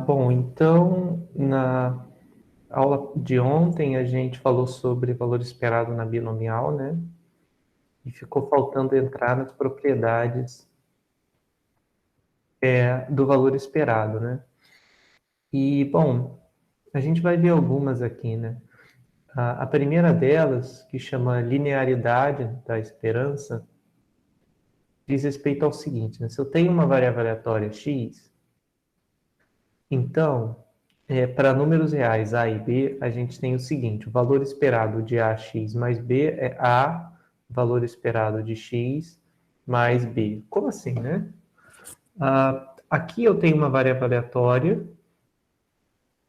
Bom, então, na aula de ontem a gente falou sobre valor esperado na binomial, né? E ficou faltando entrar nas propriedades do valor esperado, né? E, bom, a gente vai ver algumas aqui, né? A primeira delas, que chama linearidade da esperança, diz respeito ao seguinte, né? Se eu tenho uma variável aleatória x, então, para números reais A e B, a gente tem o seguinte, o valor esperado de AX mais B é A, valor esperado de X mais B. Como assim, né? Aqui eu tenho uma variável aleatória,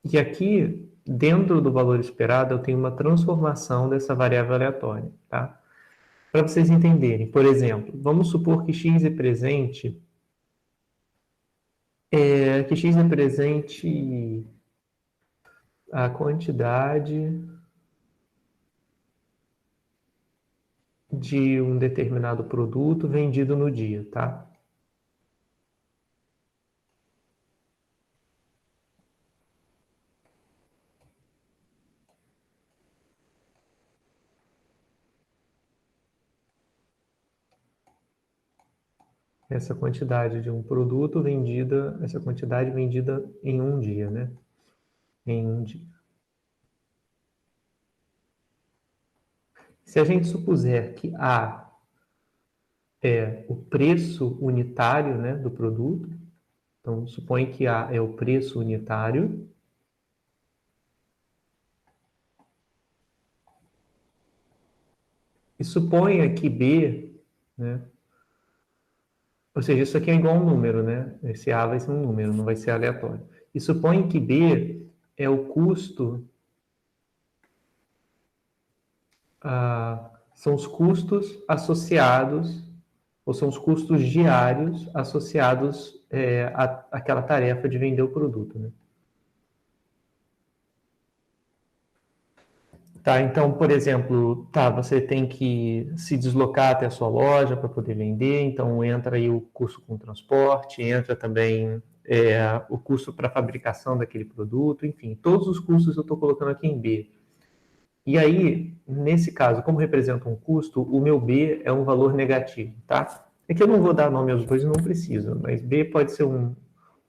e aqui, dentro do valor esperado, eu tenho uma transformação dessa variável aleatória, tá? Para vocês entenderem, por exemplo, vamos supor que X represente a quantidade de um determinado produto vendido no dia, tá? Essa quantidade de um produto vendida, essa quantidade vendida em um dia, né? Em um dia. Se a gente supuser que A é o preço unitário, né, do produto, então supõe que A é o preço unitário, e suponha que B, né, ou seja, isso aqui é igual a um número, né? Esse A vai ser um número, não vai ser aleatório. E suponha que B é o custo, são os custos associados, ou são os custos diários associados àquela tarefa de vender o produto, né? Tá, então, por exemplo, você tem que se deslocar até a sua loja para poder vender, então entra aí o custo com transporte, entra também o custo para a fabricação daquele produto, enfim, todos os custos eu estou colocando aqui em B. E aí, nesse caso, como representa um custo, o meu B é um valor negativo, tá? É que eu não vou dar nome aos dois, não preciso, mas B pode ser um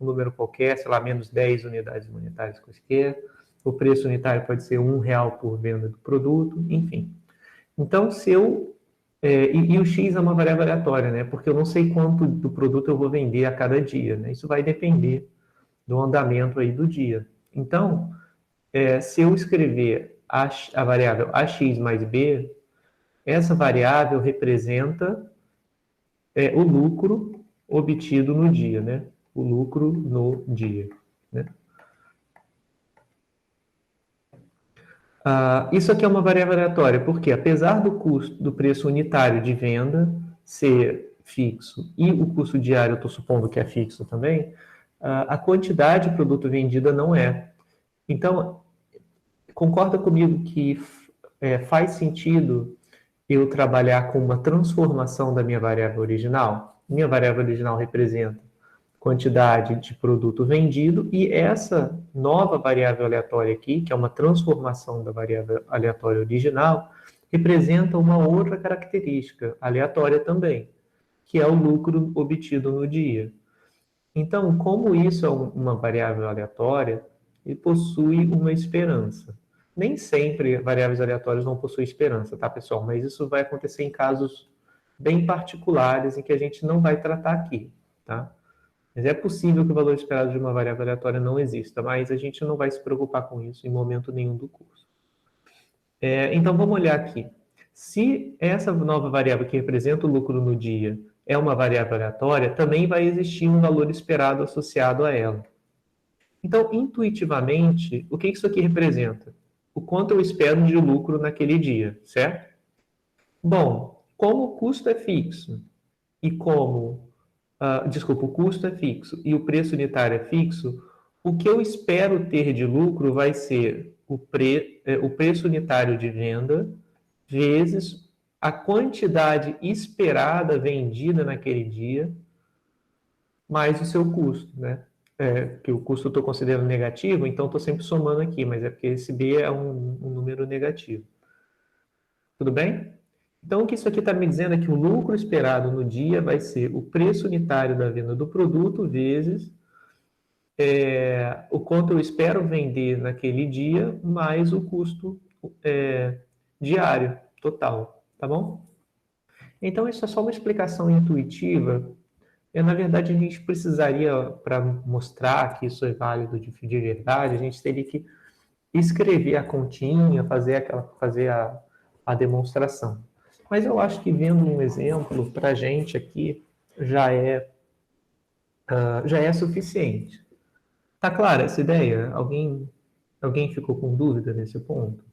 número qualquer, sei lá, menos 10 unidades monetárias quaisquer, o preço unitário pode ser R$ 1 por venda do produto, enfim. Então, se eu... e o X é uma variável aleatória, né? Porque eu não sei quanto do produto eu vou vender a cada dia, né? Isso vai depender do andamento aí do dia. Então, se eu escrever a variável ax mais b, essa variável representa o lucro obtido no dia, né? O lucro no dia, né? Isso aqui é uma variável aleatória, porque apesar do custo do preço unitário de venda ser fixo e o custo diário, eu estou supondo que é fixo também, a quantidade de produto vendida não é. Então, concorda comigo que faz sentido eu trabalhar com uma transformação da minha variável original? Minha variável original representa quantidade de produto vendido, e essa nova variável aleatória aqui, que é uma transformação da variável aleatória original, representa uma outra característica aleatória também, que é o lucro obtido no dia. Então, como isso é uma variável aleatória, ele possui uma esperança. Nem sempre variáveis aleatórias vão possuir esperança, tá, pessoal? Mas isso vai acontecer em casos bem particulares em que a gente não vai tratar aqui, tá? Mas é possível que o valor esperado de uma variável aleatória não exista, mas a gente não vai se preocupar com isso em momento nenhum do curso. Então, vamos olhar aqui. Se essa nova variável que representa o lucro no dia é uma variável aleatória, também vai existir um valor esperado associado a ela. Então, intuitivamente, o que isso aqui representa? O quanto eu espero de lucro naquele dia, certo? Bom, como o custo é fixo e o custo é fixo e o preço unitário é fixo, o que eu espero ter de lucro vai ser o preço unitário de venda vezes a quantidade esperada vendida naquele dia mais o seu custo, né? que o custo eu estou considerando negativo, então estou sempre somando aqui, mas é porque esse B é um número negativo. Tudo bem? Então, o que isso aqui está me dizendo é que o lucro esperado no dia vai ser o preço unitário da venda do produto vezes o quanto eu espero vender naquele dia, mais o custo diário total, tá bom? Então, isso é só uma explicação intuitiva. Na verdade, a gente precisaria, para mostrar que isso é válido de verdade, a gente teria que escrever a continha, fazer a demonstração. Mas eu acho que vendo um exemplo, para a gente aqui, já é suficiente. Tá clara essa ideia? Alguém ficou com dúvida nesse ponto?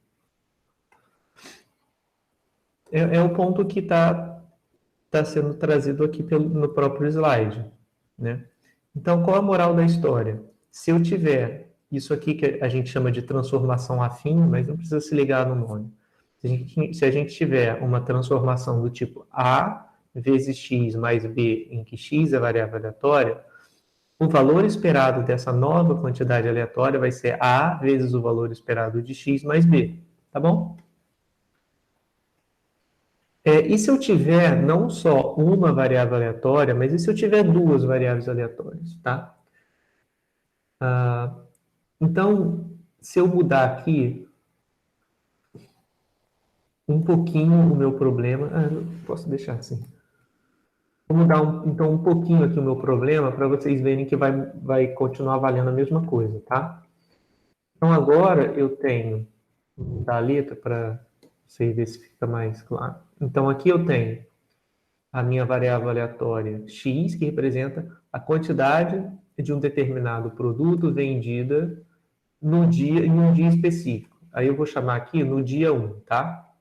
É o ponto que tá sendo trazido aqui no próprio slide, né? Então, qual a moral da história? Se eu tiver isso aqui que a gente chama de transformação afim, mas não precisa se ligar no nome. Se a gente tiver uma transformação do tipo A vezes x mais b, em que x é variável aleatória, o valor esperado dessa nova quantidade aleatória vai ser A vezes o valor esperado de x mais b, tá bom? E se eu tiver não só uma variável aleatória, mas e se eu tiver duas variáveis aleatórias, tá? Então, se eu mudar aqui um pouquinho o meu problema... eu posso deixar assim. Vou mudar, então, um pouquinho aqui o meu problema para vocês verem que vai continuar valendo a mesma coisa, tá? Então, agora eu tenho... Vou mudar a letra para vocês verem se fica mais claro. Então, aqui eu tenho a minha variável aleatória x, que representa a quantidade de um determinado produto vendida em um dia específico. Aí eu vou chamar aqui no dia 1, tá?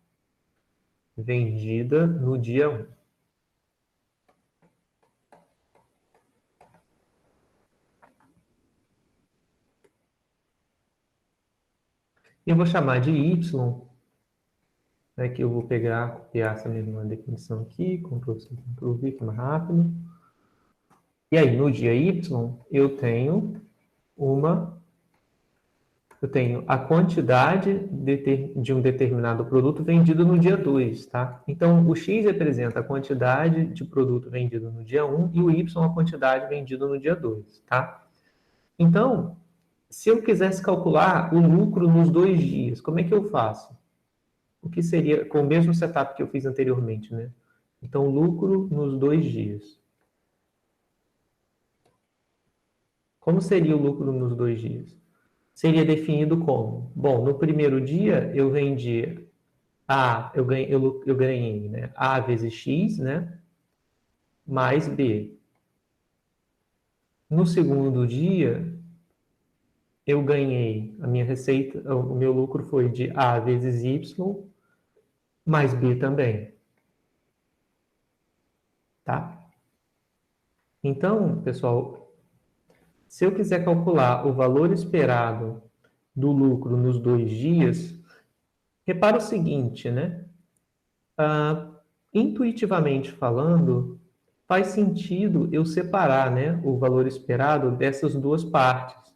Vendida no dia 1. Eu vou chamar de y, né, que eu vou copiar essa mesma definição aqui, Ctrl+C, Ctrl+V, que é mais rápido. E aí, no dia y, eu tenho a quantidade de um determinado produto vendido no dia 2, tá? Então, o x representa a quantidade de produto vendido no dia 1 e o y a quantidade vendida no dia 2, tá? Então, se eu quisesse calcular o lucro nos 2 dias, como é que eu faço? O que seria, com o mesmo setup que eu fiz anteriormente, né? Então, lucro nos 2 dias. Como seria o lucro nos 2 dias? Seria definido como? Bom, no primeiro dia eu vendi eu ganhei, né? A vezes X, né? Mais B. No segundo dia, eu ganhei a minha receita, o meu lucro foi de A vezes Y mais B também. Tá? Então, pessoal, se eu quiser calcular o valor esperado do lucro nos 2 dias, repara o seguinte, né? Intuitivamente falando, faz sentido eu separar, né, o valor esperado dessas duas partes.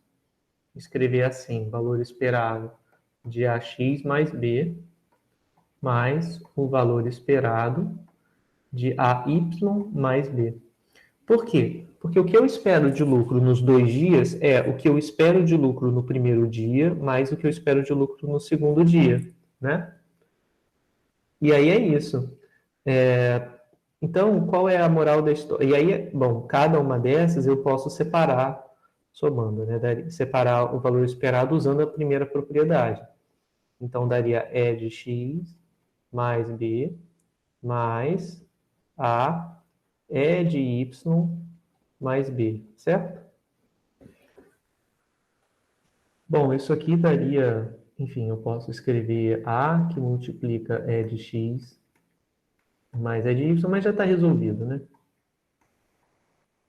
Escrever assim, valor esperado de AX mais B, mais o valor esperado de AY mais B. Por quê? Porque o que eu espero de lucro nos 2 dias é o que eu espero de lucro no primeiro dia, mais o que eu espero de lucro no segundo dia, né? E aí é isso. Então, qual é a moral da história? E aí, bom, cada uma dessas eu posso separar, somando, né? Separar o valor esperado usando a primeira propriedade. Então, daria E de x mais B mais A E de y mais B, certo? Bom, isso aqui daria, enfim, eu posso escrever A que multiplica E de x mais E de y, mas já está resolvido, né?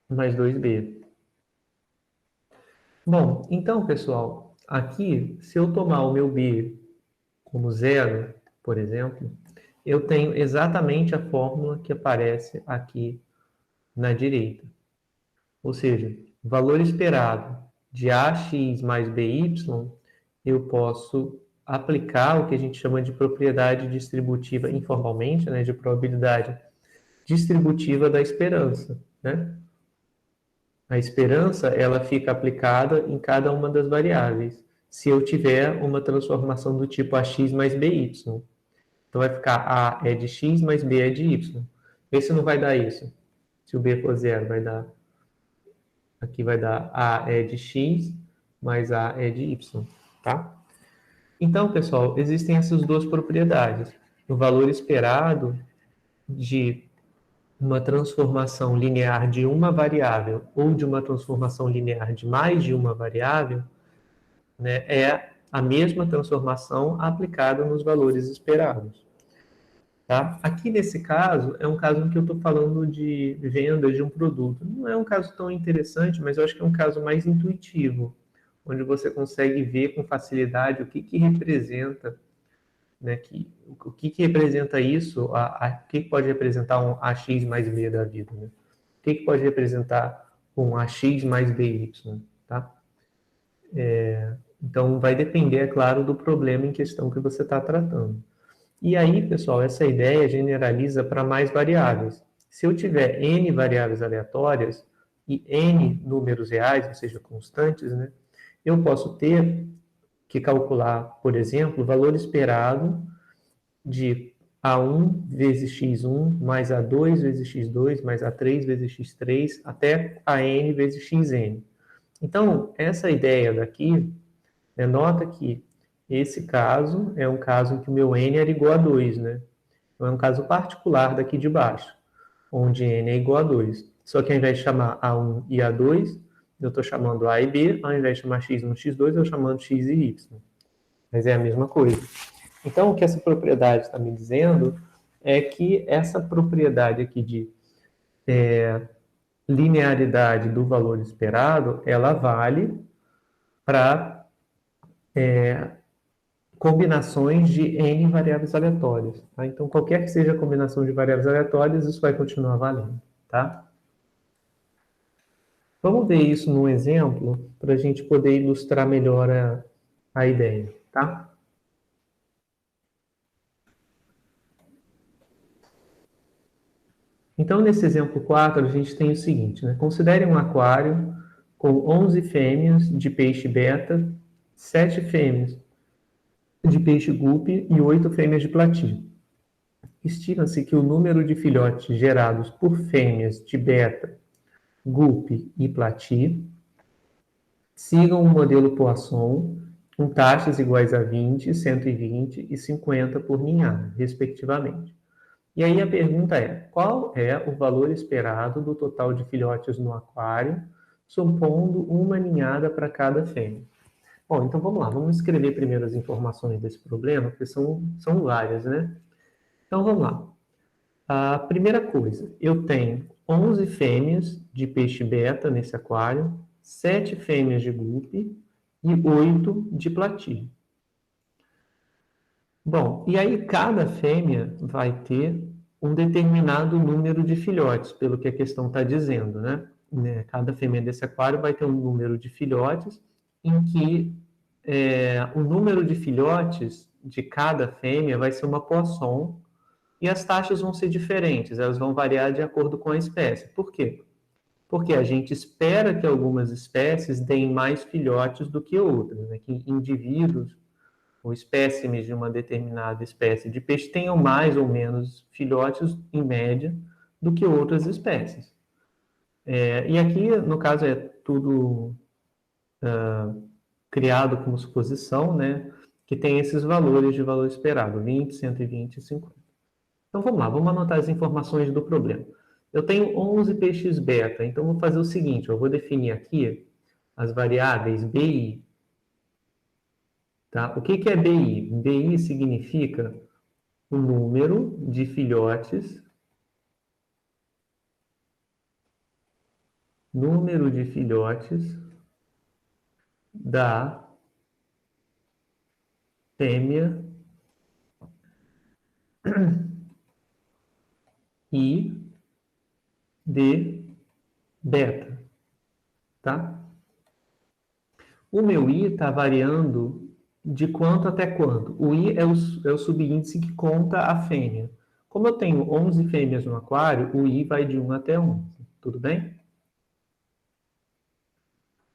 Mais 2B. Bom, então, pessoal, aqui, se eu tomar o meu B como zero, por exemplo, eu tenho exatamente a fórmula que aparece aqui na direita. Ou seja, valor esperado de AX mais BY, eu posso aplicar o que a gente chama de propriedade distributiva, informalmente, né, de probabilidade distributiva da esperança, né? A esperança, ela fica aplicada em cada uma das variáveis, se eu tiver uma transformação do tipo AX mais BY. Então, vai ficar A é de X mais B é de Y. Vê se não vai dar isso. Se o B for zero, vai dar... Aqui vai dar A é de X mais A é de Y, tá? Então, pessoal, existem essas duas propriedades. O valor esperado de uma transformação linear de uma variável ou de uma transformação linear de mais de uma variável, né, é a mesma transformação aplicada nos valores esperados. Tá? Aqui nesse caso, é um caso em que eu estou falando de venda de um produto. Não é um caso tão interessante, mas eu acho que é um caso mais intuitivo, onde você consegue ver com facilidade o que representa, né, o que representa isso, o que pode representar um AX mais B da vida, né? O que pode representar um AX mais BY, tá? Então, vai depender, é claro, do problema em questão que você está tratando. E aí, pessoal, essa ideia generaliza para mais variáveis. Se eu tiver N variáveis aleatórias e N números reais, ou seja, constantes, né, eu posso ter que calcular, por exemplo, o valor esperado de A1 vezes x1 mais A2 vezes x2 mais A3 vezes x3 até AN vezes xn. Então, essa ideia daqui, né, nota que esse caso é um caso em que o meu n era igual a 2, né? Então, é um caso particular daqui de baixo, onde n é igual a 2. Só que ao invés de chamar A1 e A2, eu estou chamando A e B, ao invés de chamar x1 e x2, eu estou chamando x e y. Mas é a mesma coisa. Então, o que essa propriedade está me dizendo é que essa propriedade aqui de linearidade do valor esperado, ela vale para combinações de n variáveis aleatórias. Tá? Então, qualquer que seja a combinação de variáveis aleatórias, isso vai continuar valendo. Tá? Vamos ver isso num exemplo para a gente poder ilustrar melhor a ideia. Tá? Então, nesse exemplo 4, a gente tem o seguinte, né? Considere um aquário com 11 fêmeas de peixe beta, 7 fêmeas de peixe guppy e 8 fêmeas de platina. Estima-se que o número de filhotes gerados por fêmeas de beta, guppy e plati sigam o modelo Poisson com taxas iguais a 20, 120 e 50 por ninhada, respectivamente. E aí a pergunta é, qual é o valor esperado do total de filhotes no aquário, supondo uma ninhada para cada fêmea? Bom, então vamos lá, vamos escrever primeiro as informações desse problema, porque são várias, né? Então vamos lá. A primeira coisa, eu tenho 11 fêmeas de peixe beta nesse aquário, 7 fêmeas de guppy e 8 de plati. Bom, e aí cada fêmea vai ter um determinado número de filhotes, pelo que a questão está dizendo, né? Cada fêmea desse aquário vai ter um número de filhotes em que o número de filhotes de cada fêmea vai ser uma Poisson e as taxas vão ser diferentes, elas vão variar de acordo com a espécie. Por quê? Porque a gente espera que algumas espécies deem mais filhotes do que outras, né? Que indivíduos ou espécimes de uma determinada espécie de peixe tenham mais ou menos filhotes, em média, do que outras espécies. E aqui, no caso, é tudo criado como suposição, né? Que tem esses valores de valor esperado, 20, 120 e 50. Então, vamos lá, vamos anotar as informações do problema. Eu tenho 11 peixes beta, então vou fazer o seguinte, eu vou definir aqui as variáveis BI. Tá? O que é BI? BI significa o número de filhotes, da fêmea I de beta. tá? O meu I está variando de quanto até quanto? O I é o subíndice que conta a fêmea. Como eu tenho 11 fêmeas no aquário, o I vai de 1 até 11. Tudo bem?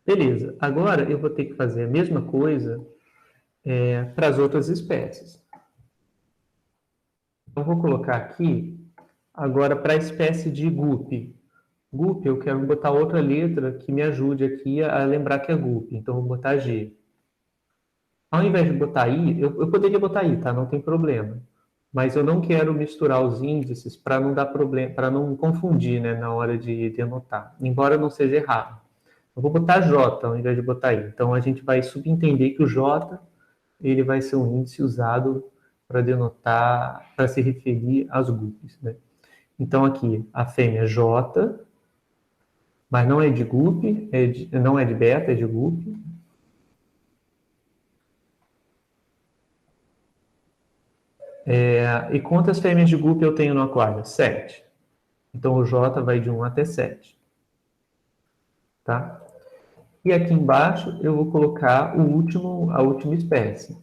Beleza. Agora eu vou ter que fazer a mesma coisa para as outras espécies. Então, vou colocar aqui, agora, para a espécie de guppy. Guppy, eu quero botar outra letra que me ajude aqui a lembrar que é guppy. Então, vou botar G. Ao invés de botar I, eu poderia botar I, tá? Não tem problema. Mas eu não quero misturar os índices para não dar problema, para não confundir, né, na hora de denotar, embora não seja errado. Eu vou botar J ao invés de botar I. Então, a gente vai subentender que o J ele vai ser um índice usado para denotar, para se referir às guppies, né? Então, aqui, a fêmea J, mas não é de guppy, não é de beta, é de guppy. E quantas fêmeas de guppy eu tenho no aquário? 7. Então, o J vai de 1 até 7. Tá? E aqui embaixo, eu vou colocar a última espécie.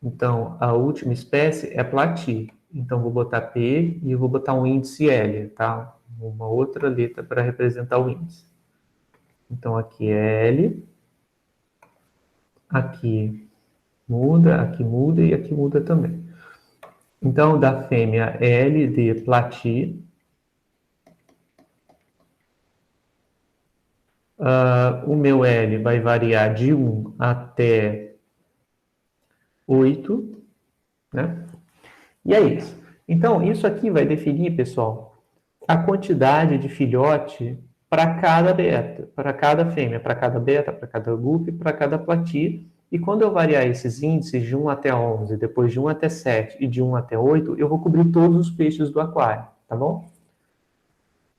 Então, a última espécie é Plati. Então, vou botar P e vou botar um índice L, tá? Uma outra letra para representar o índice. Então, aqui é L. Aqui muda e aqui muda também. Então, da fêmea L de Plati, o meu L vai variar de 1 até 8, né? E é isso. Então, isso aqui vai definir, pessoal, a quantidade de filhote para cada beta, para cada fêmea, para cada beta, para cada guppy, para cada plati. E quando eu variar esses índices de 1 até 11, depois de 1 até 7 e de 1 até 8, eu vou cobrir todos os peixes do aquário, tá bom?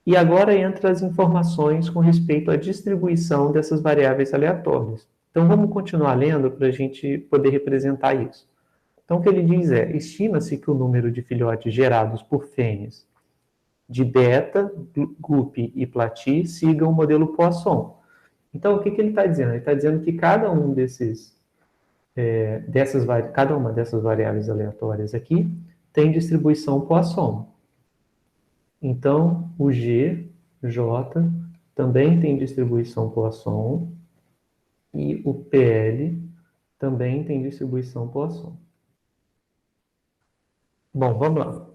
E agora entra as informações com respeito à distribuição dessas variáveis aleatórias. Então, vamos continuar lendo para a gente poder representar isso. Então, o que ele diz é, estima-se que o número de filhotes gerados por fêmeas de beta, guppy e plati sigam o modelo Poisson. Então, o que ele está dizendo? Ele está dizendo que cada uma dessas variáveis aleatórias aqui tem distribuição Poisson. Então, o G, J, também tem distribuição Poisson e o PL também tem distribuição Poisson. Bom, vamos lá.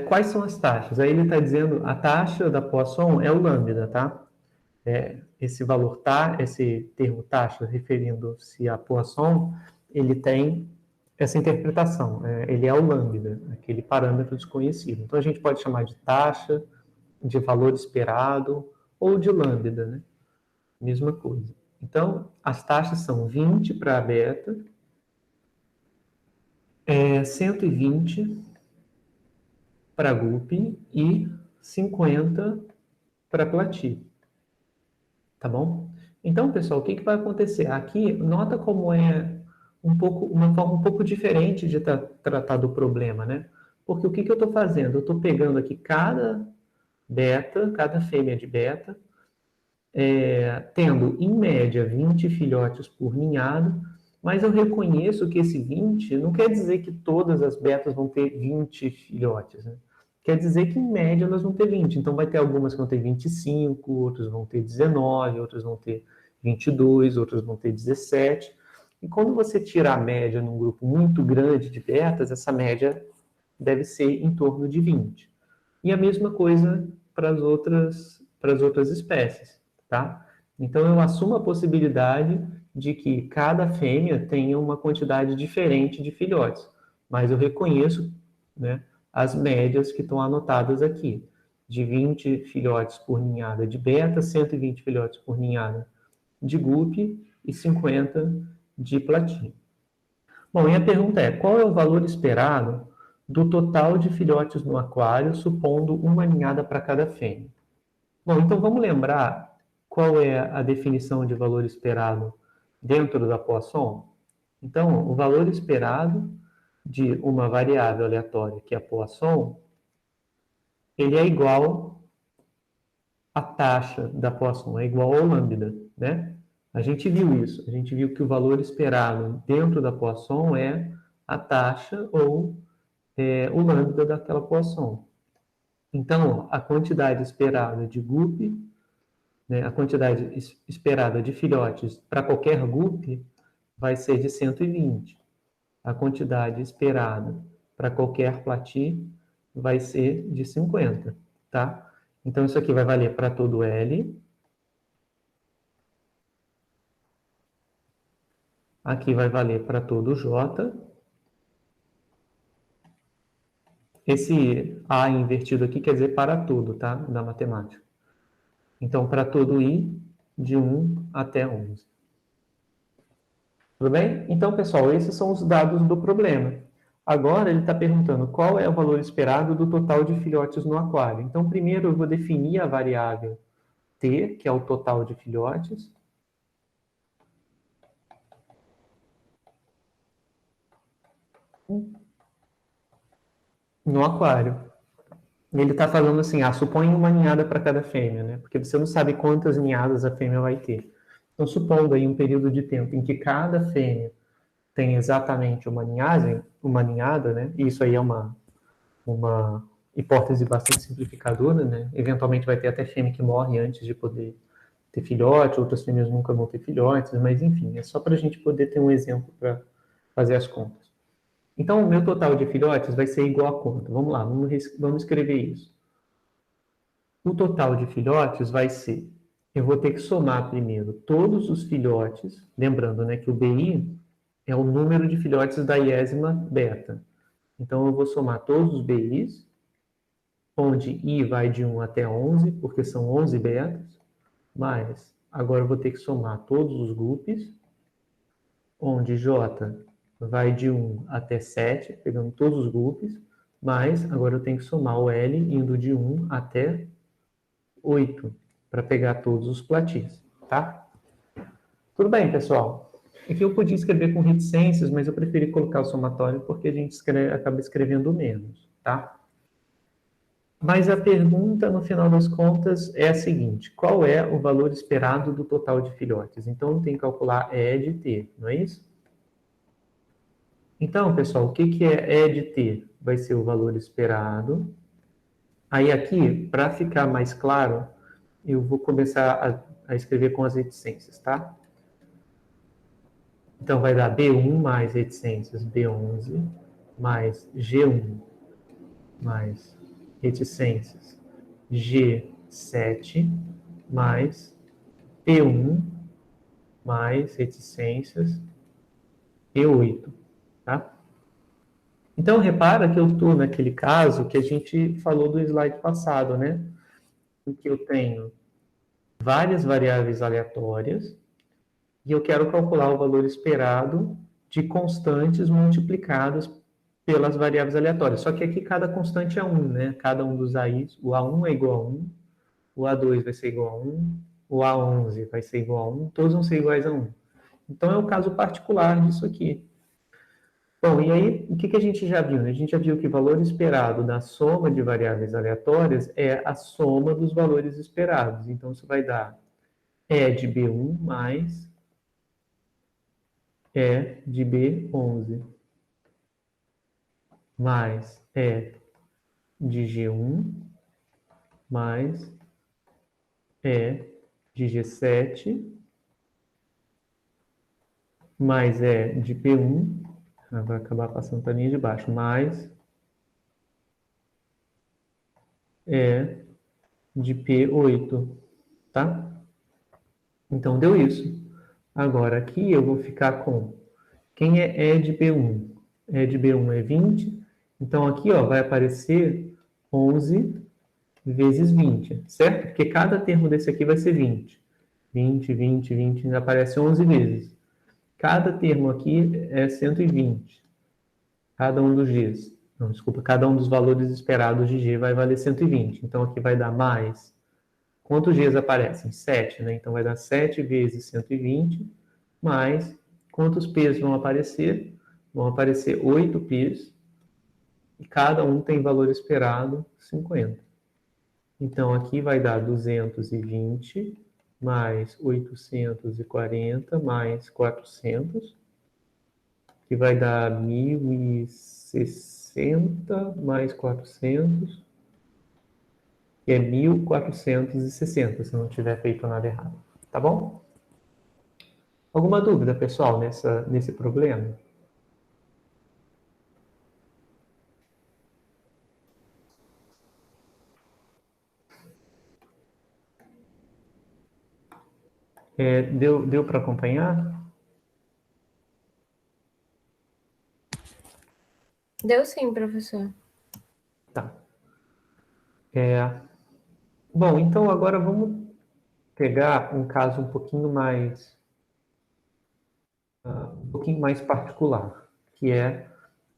Quais são as taxas? Aí ele está dizendo a taxa da Poisson é o lambda, tá? Esse termo taxa, referindo-se a Poisson, ele tem essa interpretação. Ele é o lambda, aquele parâmetro desconhecido. Então, a gente pode chamar de taxa, de valor esperado ou de lambda, né? Mesma coisa. Então, as taxas são 20 para a beta, 120 para guppy e 50 para plati. Tá bom? Então, pessoal, o que vai acontecer? Aqui, nota como é uma forma um pouco diferente de tratar do problema, né? Porque o que eu estou fazendo? Eu estou pegando aqui cada fêmea de beta, tendo, em média, 20 filhotes por ninhada, mas eu reconheço que esse 20 não quer dizer que todas as betas vão ter 20 filhotes, né? Quer dizer que, em média, elas vão ter 20. Então, vai ter algumas que vão ter 25, outras vão ter 19, outras vão ter 22, outras vão ter 17. E quando você tira a média num grupo muito grande de betas, essa média deve ser em torno de 20. E a mesma coisa para as outras espécies, tá? Então, eu assumo a possibilidade de que cada fêmea tenha uma quantidade diferente de filhotes, mas eu reconheço, né, as médias que estão anotadas aqui, de 20 filhotes por ninhada de beta, 120 filhotes por ninhada de guppy e 50 de plati. Bom, e a pergunta é, qual é o valor esperado do total de filhotes no aquário, supondo uma ninhada para cada fêmea? Bom, então vamos lembrar qual é a definição de valor esperado dentro da Poisson? Então, o valor esperado de uma variável aleatória, que é a Poisson, ele é igual a taxa da poação é igual ao lambda, né? A gente viu isso, a gente viu que o valor esperado dentro da poação é a taxa ou o lambda daquela poação. Então, a quantidade esperada de GUP, né, a quantidade esperada de filhotes para qualquer GUP vai ser de 120. A quantidade esperada para qualquer plati vai ser de 50, tá? Então, isso aqui vai valer para todo L. Aqui vai valer para todo J. Esse A invertido aqui quer dizer para tudo, tá? Da matemática. Então, para todo I, de 1 até 11. Tudo bem? Então, pessoal, esses são os dados do problema. Agora, ele está perguntando qual é o valor esperado do total de filhotes no aquário. Então, primeiro eu vou definir a variável T, que é o total de filhotes. No aquário. Ele está falando assim, suponha uma ninhada para cada fêmea, né? Porque você não sabe quantas ninhadas a fêmea vai ter. Então, supondo aí um período de tempo em que cada fêmea tem exatamente uma ninhada, né? E isso aí é uma hipótese bastante simplificadora, né? Eventualmente vai ter até fêmea que morre antes de poder ter filhote, outras fêmeas nunca vão ter filhotes, mas enfim, é só para a gente poder ter um exemplo para fazer as contas. Então, o meu total de filhotes vai ser igual a quanto? Vamos lá, vamos escrever isso. O total de filhotes vai ser, eu vou ter que somar primeiro todos os filhotes, lembrando, né, que o BI é o número de filhotes da iésima beta. Então, eu vou somar todos os BIs, onde I vai de 1 até 11, porque são 11 betas, mas agora eu vou ter que somar todos os GUPs, onde J vai de 1 até 7, pegando todos os GUPs, mas agora eu tenho que somar o L indo de 1 até 8, para pegar todos os platis, tá? Tudo bem, pessoal? Aqui eu podia escrever com reticências, mas eu preferi colocar o somatório porque a gente acaba escrevendo menos, tá? Mas a pergunta, no final das contas, é a seguinte: qual é o valor esperado do total de filhotes? Então, tem que calcular E de T, não é isso? Então, pessoal, o que é E de T? Vai ser o valor esperado. Aí, aqui, para ficar mais claro, eu vou começar a escrever com as reticências, tá? Então, vai dar B1 mais reticências B11 mais G1 mais reticências G7 mais P1 mais reticências E8, tá? Então, repara que eu estou naquele caso que a gente falou do slide passado, né? Em que eu tenho várias variáveis aleatórias e eu quero calcular o valor esperado de constantes multiplicadas pelas variáveis aleatórias. Só que aqui cada constante é 1, né? Cada um dos AIs, o A1 é igual a 1, o A2 vai ser igual a 1, o A11 vai ser igual a 1, todos vão ser iguais a 1. Então, é o caso particular disso aqui. Bom, e aí, o que a gente já viu? A gente já viu que o valor esperado da soma de variáveis aleatórias é a soma dos valores esperados. Então, isso vai dar E de B1 mais E de B11 mais E de G1 mais E de G7 mais E de P1, vai acabar passando para a linha de baixo, mais E de P8, tá? Então, deu isso. Agora, aqui eu vou ficar com quem é E de B1? E de B1 é 20, então aqui ó, vai aparecer 11 vezes 20, certo? Porque cada termo desse aqui vai ser 20. 20, 20, 20, ainda aparece 11 vezes. Cada termo aqui é 120. Cada um dos Gs. Não, desculpa, cada um dos valores esperados de G vai valer 120. Então, aqui vai dar mais. Quantos Gs aparecem? 7, né? Então, vai dar 7 vezes 120, mais quantos P's vão aparecer? Vão aparecer 8 P's, e cada um tem valor esperado 50. Então, aqui vai dar 220 mais 840 mais 400, que vai dar 1060 mais 400, que é 1460, se não tiver feito nada errado. Tá bom? Alguma dúvida, pessoal, nesse problema? Deu para acompanhar? Deu sim, professor. Tá. Bom, então agora vamos pegar um caso um pouquinho mais particular, que é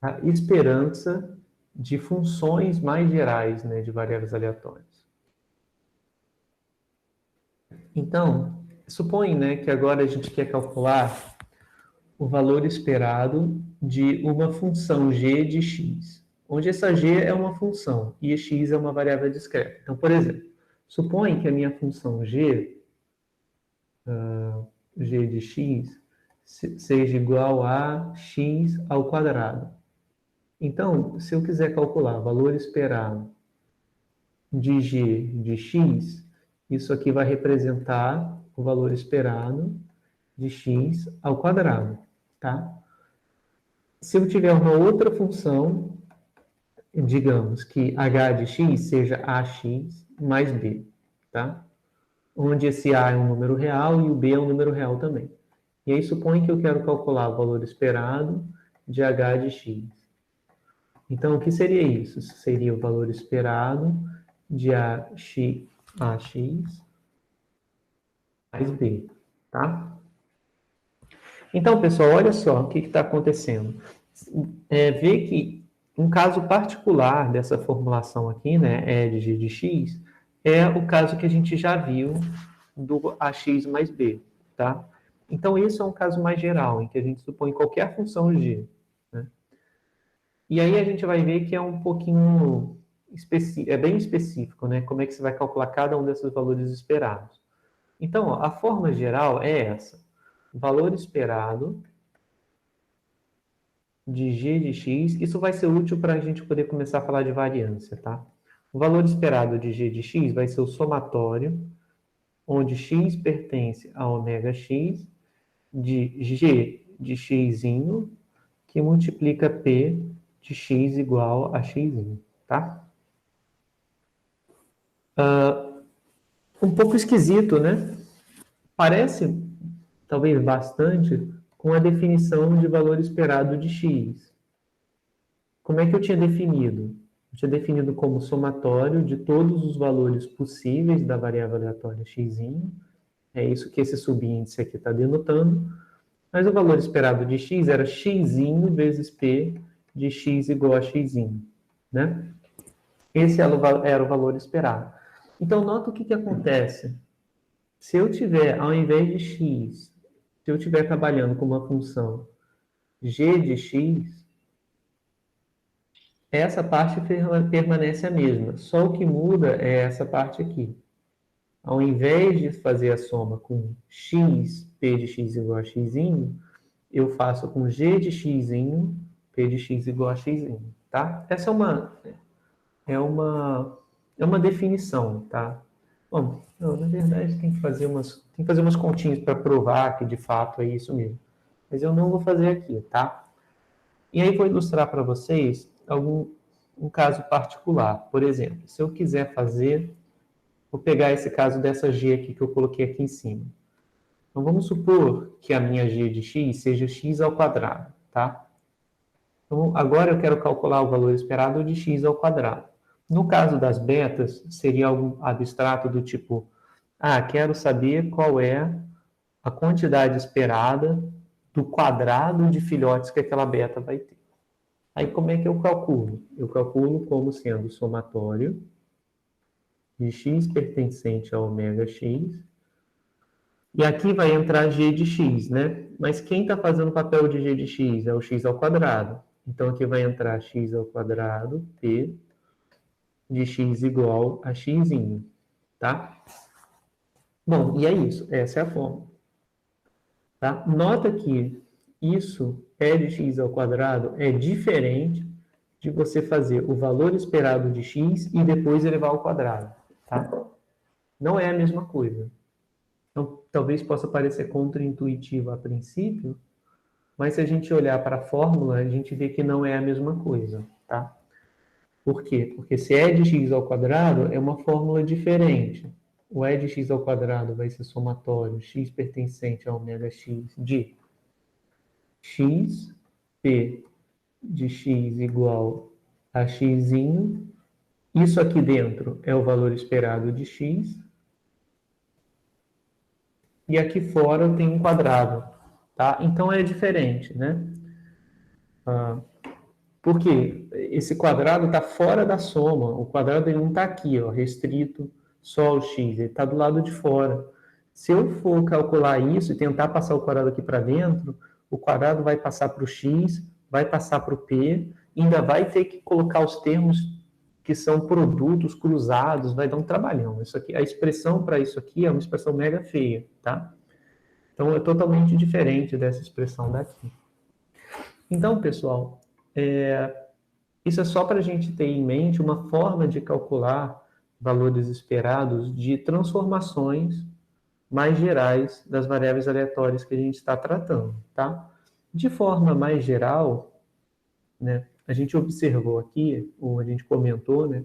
a esperança de funções mais gerais, né, de variáveis aleatórias. Então, supõe, né, que agora a gente quer calcular o valor esperado de uma função g de x, onde essa g é uma função e x é uma variável discreta. Então, por exemplo, supõe que a minha função g, g de x, seja igual a x ao quadrado. Então, se eu quiser calcular o valor esperado de g de x, isso aqui vai representar o valor esperado de x ao quadrado, tá? Se eu tiver uma outra função, digamos que h de x seja ax mais b, tá? Onde esse a é um número real e o b é um número real também. E aí supõe que eu quero calcular o valor esperado de h de x. Então, o que seria isso? Seria o valor esperado de ax mais b, tá? Então, pessoal, olha só o que está acontecendo. Vê que um caso particular dessa formulação aqui, né, E de g de x, é o caso que a gente já viu do ax mais b, tá? Então, isso é um caso mais geral, em que a gente supõe qualquer função g, né? E aí a gente vai ver que é um pouquinho é bem específico, né? Como é que você vai calcular cada um desses valores esperados. Então, ó, a forma geral é essa. Valor esperado de g de x. Isso vai ser útil para a gente poder começar a falar de variância, tá? O valor esperado de g de x vai ser o somatório, onde x pertence a ômega x, de g de x, que multiplica p de x igual a x, tá? Um pouco esquisito, né? Parece, talvez bastante, com a definição de valor esperado de x. Como é que eu tinha definido? Eu tinha definido como somatório de todos os valores possíveis da variável aleatória x. É isso que esse subíndice aqui está denotando. Mas o valor esperado de x era x vezes p de x igual a x, né? Esse era o valor esperado. Então, nota o que acontece. Se eu tiver, ao invés de x, se eu estiver trabalhando com uma função g de x, essa parte permanece a mesma. Só o que muda é essa parte aqui. Ao invés de fazer a soma com x, p de x igual a x, eu faço com g de x, p de x igual a x, tá? Essa é uma definição, tá? Bom, não, na verdade tem que fazer umas continhas para provar que de fato é isso mesmo. Mas eu não vou fazer aqui, tá? E aí vou ilustrar para vocês um caso particular. Por exemplo, se eu quiser vou pegar esse caso dessa g aqui que eu coloquei aqui em cima. Então vamos supor que a minha g de x seja x ao quadrado, tá? Então agora eu quero calcular o valor esperado de x ao quadrado. No caso das betas, seria algo abstrato do tipo, quero saber qual é a quantidade esperada do quadrado de filhotes que aquela beta vai ter. Aí como é que eu calculo? Eu calculo como sendo o somatório de x pertencente a ômega x. E aqui vai entrar g de x, né? Mas quem está fazendo o papel de g de x é o x ao quadrado. Então aqui vai entrar x ao quadrado, p, de x igual a x, tá? Bom, e é isso, essa é a fórmula. Tá? Nota que isso, e de x ao quadrado, é diferente de você fazer o valor esperado de x e depois elevar ao quadrado. Tá? Não é a mesma coisa. Então, talvez possa parecer contraintuitivo a princípio, mas se a gente olhar para a fórmula, a gente vê que não é a mesma coisa. Tá? Por quê? Porque se e de x ao quadrado é uma fórmula diferente. O e de x ao quadrado vai ser somatório x pertencente a ômega x de x, p de x igual a x. Isso aqui dentro é o valor esperado de x. E aqui fora eu tenho um quadrado. Tá? Então é diferente, né? Por quê? Esse quadrado está fora da soma. O quadrado ele não está aqui, ó, restrito só ao x. Ele está do lado de fora. Se eu for calcular isso e tentar passar o quadrado aqui para dentro, o quadrado vai passar para o x, vai passar para o p, ainda vai ter que colocar os termos que são produtos cruzados, vai dar um trabalhão. Isso aqui, a expressão para isso aqui é uma expressão mega feia, tá? Então é totalmente diferente dessa expressão daqui. Então, pessoal, isso é só para a gente ter em mente uma forma de calcular valores esperados de transformações mais gerais das variáveis aleatórias que a gente está tratando, tá? De forma mais geral, né, a gente observou aqui, ou a gente comentou, né,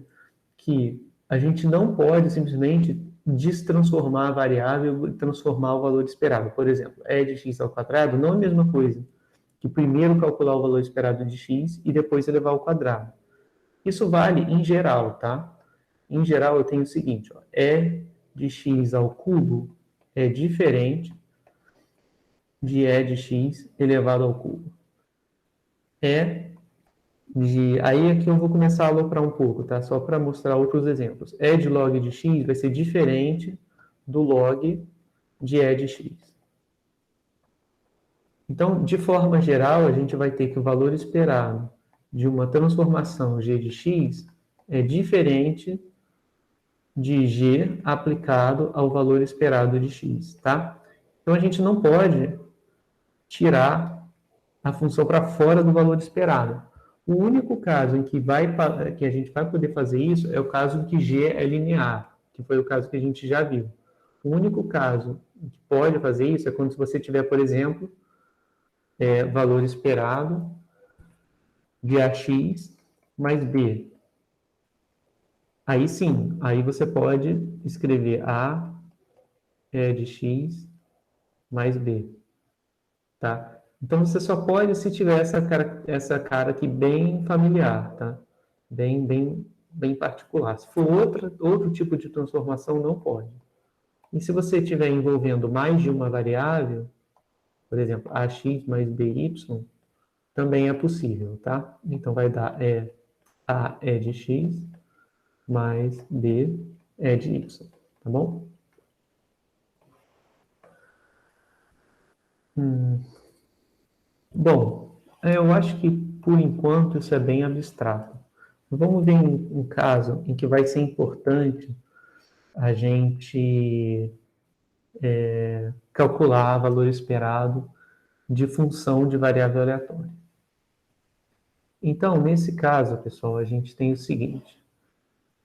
que a gente não pode simplesmente destransformar a variável e transformar o valor esperado. Por exemplo, e de x ao quadrado não é a mesma coisa que primeiro calcular o valor esperado de x e depois elevar ao quadrado. Isso vale em geral, tá? Em geral, eu tenho o seguinte, ó, e de x ao cubo é diferente de e de x elevado ao cubo. Aí aqui eu vou começar a aloprar um pouco, tá? Só para mostrar outros exemplos. E de log de x vai ser diferente do log de e de x. Então, de forma geral, a gente vai ter que o valor esperado de uma transformação g de x é diferente de g aplicado ao valor esperado de x, tá? Então, a gente não pode tirar a função para fora do valor esperado. O único caso em que a gente vai poder fazer isso é o caso em que g é linear, que foi o caso que a gente já viu. O único caso que pode fazer isso é quando você tiver, por exemplo, valor esperado de ax mais b. Aí sim, aí você pode escrever a de x mais b, tá? Então você só pode se tiver essa cara aqui bem familiar, tá? Bem particular. Se for outro tipo de transformação, não pode. E se você estiver envolvendo mais de uma variável, por exemplo, ax mais by, também é possível, tá? Então vai dar a de x mais b de y, tá bom? Bom, eu acho que por enquanto isso é bem abstrato. Vamos ver um caso em que vai ser importante a gente calcular valor esperado de função de variável aleatória. Então, nesse caso, pessoal, a gente tem o seguinte.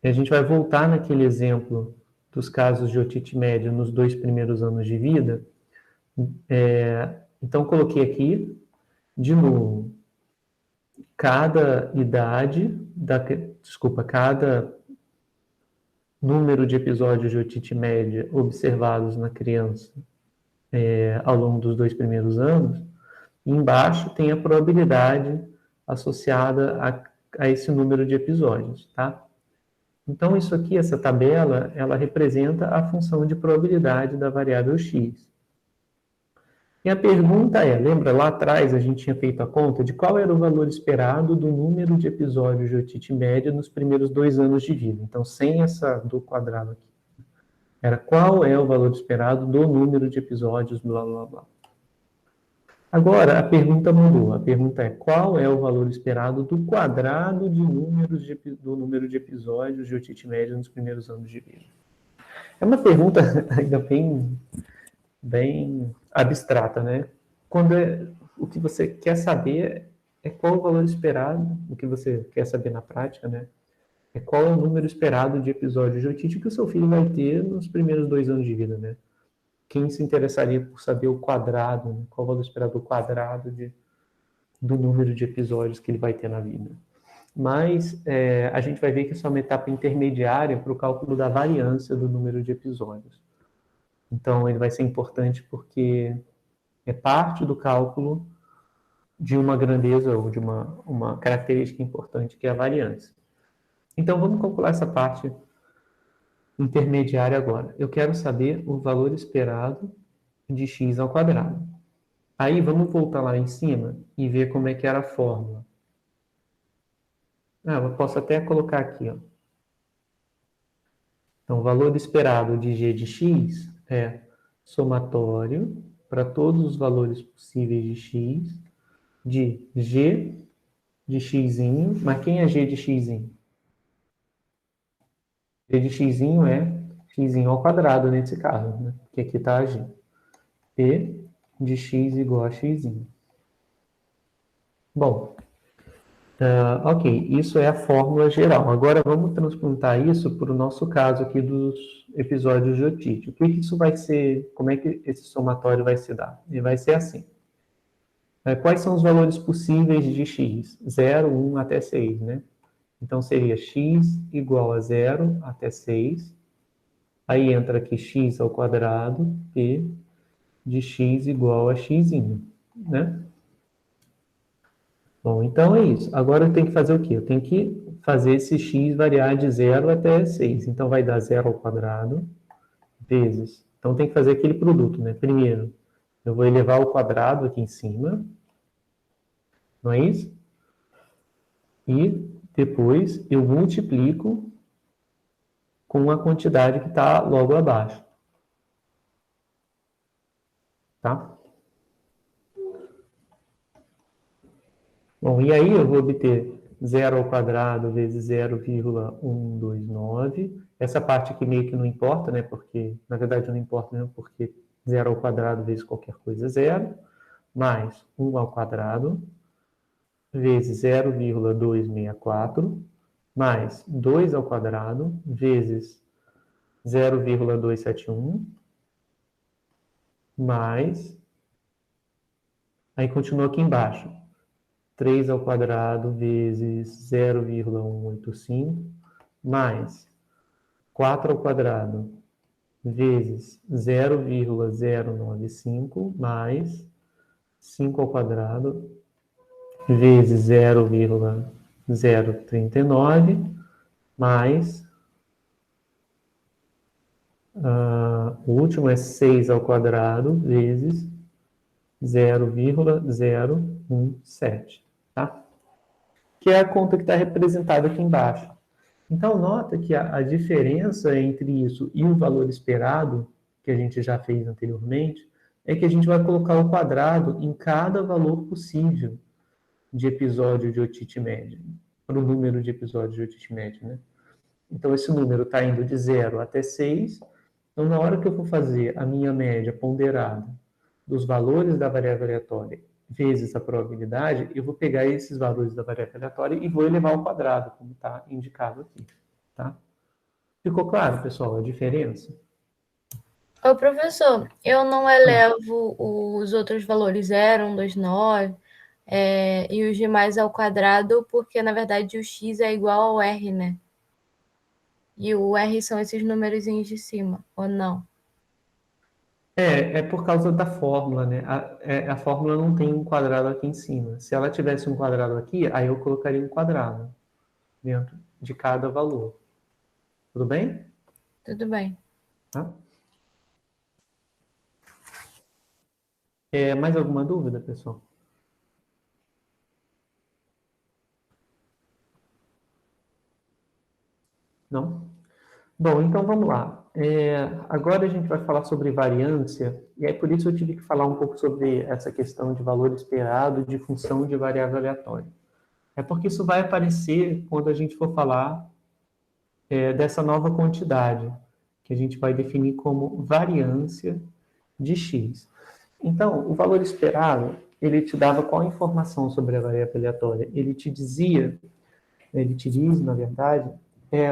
A gente vai voltar naquele exemplo dos casos de otite médio nos 2 primeiros anos de vida. Então, coloquei aqui, de novo, cada número de episódios de otite média observados na criança ao longo dos 2 primeiros anos, e embaixo tem a probabilidade associada a esse número de episódios, tá? Então, isso aqui, essa tabela, ela representa a função de probabilidade da variável x. E a pergunta lembra lá atrás a gente tinha feito a conta de qual era o valor esperado do número de episódios de otite média nos primeiros 2 anos de vida. Então, sem essa do quadrado aqui. Era qual é o valor esperado do número de episódios, blá, blá, blá. Agora, a pergunta mudou. A pergunta é: qual é o valor esperado do quadrado de números do número de episódios de otite média nos primeiros anos de vida? É uma pergunta ainda bem abstrata, né? O que você quer saber é qual o valor esperado, o que você quer saber na prática, né? É qual é o número esperado de episódios de otite que o seu filho vai ter nos primeiros 2 anos de vida, né? Quem se interessaria por saber o quadrado, né? Qual o valor esperado do quadrado do número de episódios que ele vai ter na vida? Mas a gente vai ver que essa é uma etapa intermediária para o cálculo da variância do número de episódios. Então, ele vai ser importante porque é parte do cálculo de uma grandeza ou de uma característica importante, que é a variância. Então, vamos calcular essa parte intermediária agora. Eu quero saber o valor esperado de x ao quadrado. Aí, vamos voltar lá em cima e ver como é que era a fórmula. Eu posso até colocar aqui, ó. Então, o valor esperado de g de x é somatório para todos os valores possíveis de x, de g de x, mas quem é g de x? G de x é x ao quadrado nesse caso, né? Porque aqui está a g. P de x igual a x. Bom, ok, isso é a fórmula geral. Agora vamos transplantar isso para o nosso caso aqui dos episódios de otite. O que isso vai ser, como é que esse somatório vai se dar? Ele vai ser assim. Quais são os valores possíveis de x? 0, 1 até 6, né? Então seria x igual a 0 até 6. Aí entra aqui x ao quadrado, p de x igual a x, né? Bom, então é isso. Agora eu tenho que fazer o quê? Eu tenho que fazer esse x variar de 0 até 6. Então vai dar 0 ao quadrado vezes. Então tem que fazer aquele produto, né? Primeiro, eu vou elevar ao quadrado aqui em cima. Não é isso? E depois eu multiplico com a quantidade que está logo abaixo. Tá? Bom, e aí eu vou obter 0 ao quadrado vezes 0,129. Essa parte aqui meio que não importa, né? Porque, na verdade, não importa mesmo, porque 0 ao quadrado vezes qualquer coisa é 0, mais 1 ao quadrado vezes 0,264, mais 2 ao quadrado vezes 0,271, mais... Aí continua aqui embaixo. 3 ao quadrado vezes 0,185, mais 4 ao quadrado vezes 0,095, mais 5 ao quadrado vezes 0,039, mais o último é 6 ao quadrado vezes 0,017, tá? Que é a conta que está representada aqui embaixo. Então, nota que a diferença entre isso e o valor esperado, que a gente já fez anteriormente, é que a gente vai colocar o quadrado em cada valor possível de episódio de otite média, para o número de episódios de otite média, né? Então, esse número está indo de 0 até 6. Então, na hora que eu for fazer a minha média ponderada dos valores da variável aleatória vezes a probabilidade, eu vou pegar esses valores da variável aleatória e vou elevar ao quadrado, como está indicado aqui. Tá? Ficou claro, pessoal, a diferença? Ô, professor, eu não elevo os outros valores 0, 1, 2, 9, e os demais ao quadrado, porque, na verdade, o x é igual ao r, né? E o r são esses númerozinhos de cima, ou não? É por causa da fórmula, né? A fórmula não tem um quadrado aqui em cima. Se ela tivesse um quadrado aqui, aí eu colocaria um quadrado dentro de cada valor. Tudo bem? Tudo bem. Tá? Mais alguma dúvida, pessoal? Não? Bom, então vamos lá. Agora a gente vai falar sobre variância, e é por isso eu tive que falar um pouco sobre essa questão de valor esperado de função de variável aleatória. É porque isso vai aparecer quando a gente for falar dessa nova quantidade, que a gente vai definir como variância de x. Então, o valor esperado, ele te dava qual informação sobre a variável aleatória? Ele te dizia, ele te diz, na verdade,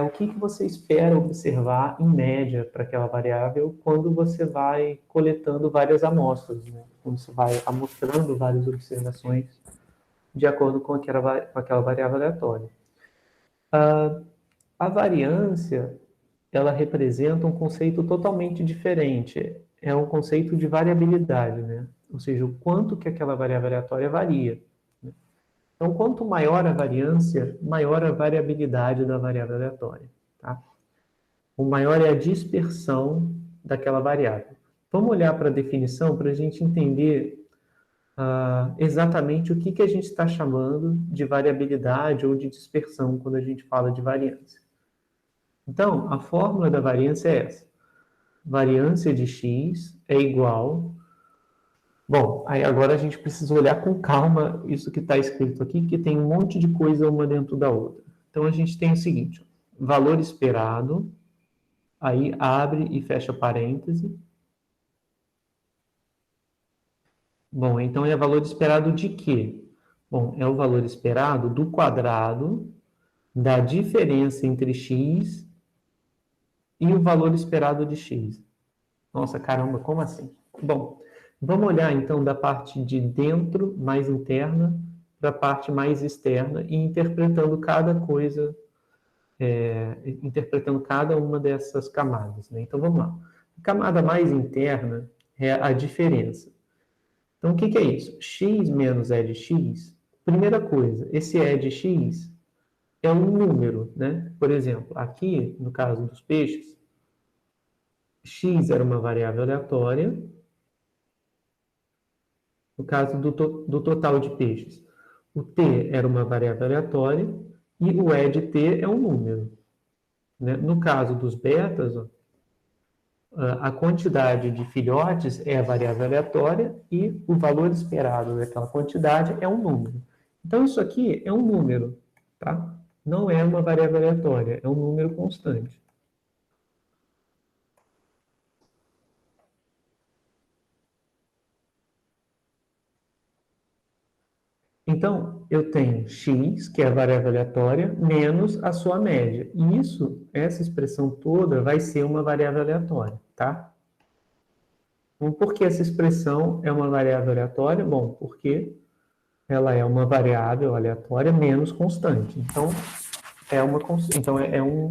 o que você espera observar em média para aquela variável quando você vai coletando várias amostras, né? Quando você vai amostrando várias observações de acordo com aquela variável aleatória. A variância, ela representa um conceito totalmente diferente. É um conceito de variabilidade, né? Ou seja, o quanto que aquela variável aleatória varia. Então, quanto maior a variância, maior a variabilidade da variável aleatória. Tá? O maior é a dispersão daquela variável. Vamos olhar para a definição para a gente entender exatamente o que a gente está chamando de variabilidade ou de dispersão quando a gente fala de variância. Então, a fórmula da variância é essa. Variância de x é igual... Bom, aí agora a gente precisa olhar com calma isso que está escrito aqui, que tem um monte de coisa uma dentro da outra. Então, a gente tem o seguinte, valor esperado, aí abre e fecha parêntese. Bom, então é valor esperado de quê? Bom, é o valor esperado do quadrado da diferença entre x e o valor esperado de x. Nossa, caramba, como assim? Bom, vamos olhar então da parte de dentro, mais interna, para a parte mais externa e interpretando cada coisa, interpretando cada uma dessas camadas, né? Então vamos lá. A camada mais interna é a diferença. Então o que é isso? X menos E de x. Primeira coisa, esse E de x é um número, né? Por exemplo, aqui, no caso dos peixes, x era uma variável aleatória, no caso do total de peixes. O t era uma variável aleatória e o E de t é um número. Né? No caso dos betas, ó, a quantidade de filhotes é a variável aleatória e o valor esperado daquela quantidade é um número. Então, isso aqui é um número, tá? Não é uma variável aleatória, é um número constante. Então, eu tenho x, que é a variável aleatória, menos a sua média. E essa expressão toda vai ser uma variável aleatória, tá? Então, por que essa expressão é uma variável aleatória? Bom, porque ela é uma variável aleatória menos constante. Então,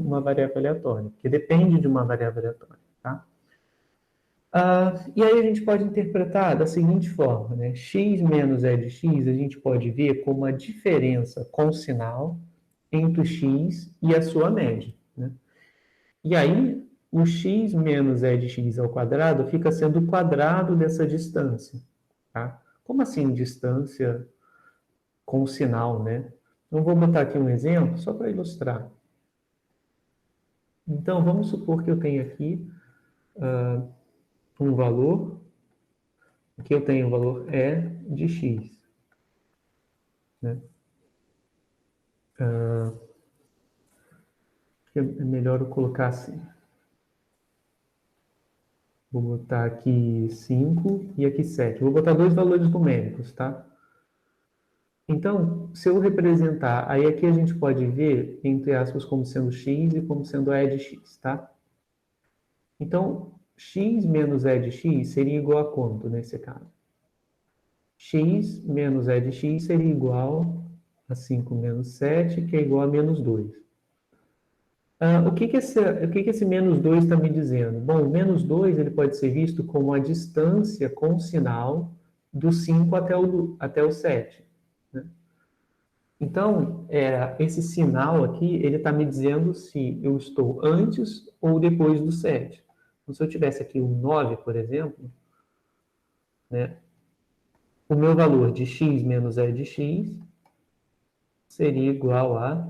uma variável aleatória, que depende de uma variável aleatória, tá? E aí a gente pode interpretar da seguinte forma, né? X menos E de x, a gente pode ver como a diferença com sinal entre o x e a sua média, né? E aí, o x menos E de x ao quadrado fica sendo o quadrado dessa distância, tá? Como assim distância com sinal, né? Então, vou botar aqui um exemplo só para ilustrar. Então, vamos supor que eu tenho aqui um valor, que eu tenho o valor E de x, né? É melhor eu colocar assim. Vou botar aqui 5 e aqui 7. Vou botar dois valores numéricos, tá? Então, se eu representar, aí aqui a gente pode ver, entre aspas, como sendo x e como sendo E de x, tá? Então, x menos E de x seria igual a quanto nesse caso? X menos E de x seria igual a 5 menos 7, que é igual a menos 2. O que esse menos 2 está me dizendo? Bom, o menos 2 ele pode ser visto como a distância com sinal do 5 até o 7. Né? Então, esse sinal aqui, ele está me dizendo se eu estou antes ou depois do 7. Então, se eu tivesse aqui um 9, por exemplo, né, o meu valor de x menos E de x seria igual a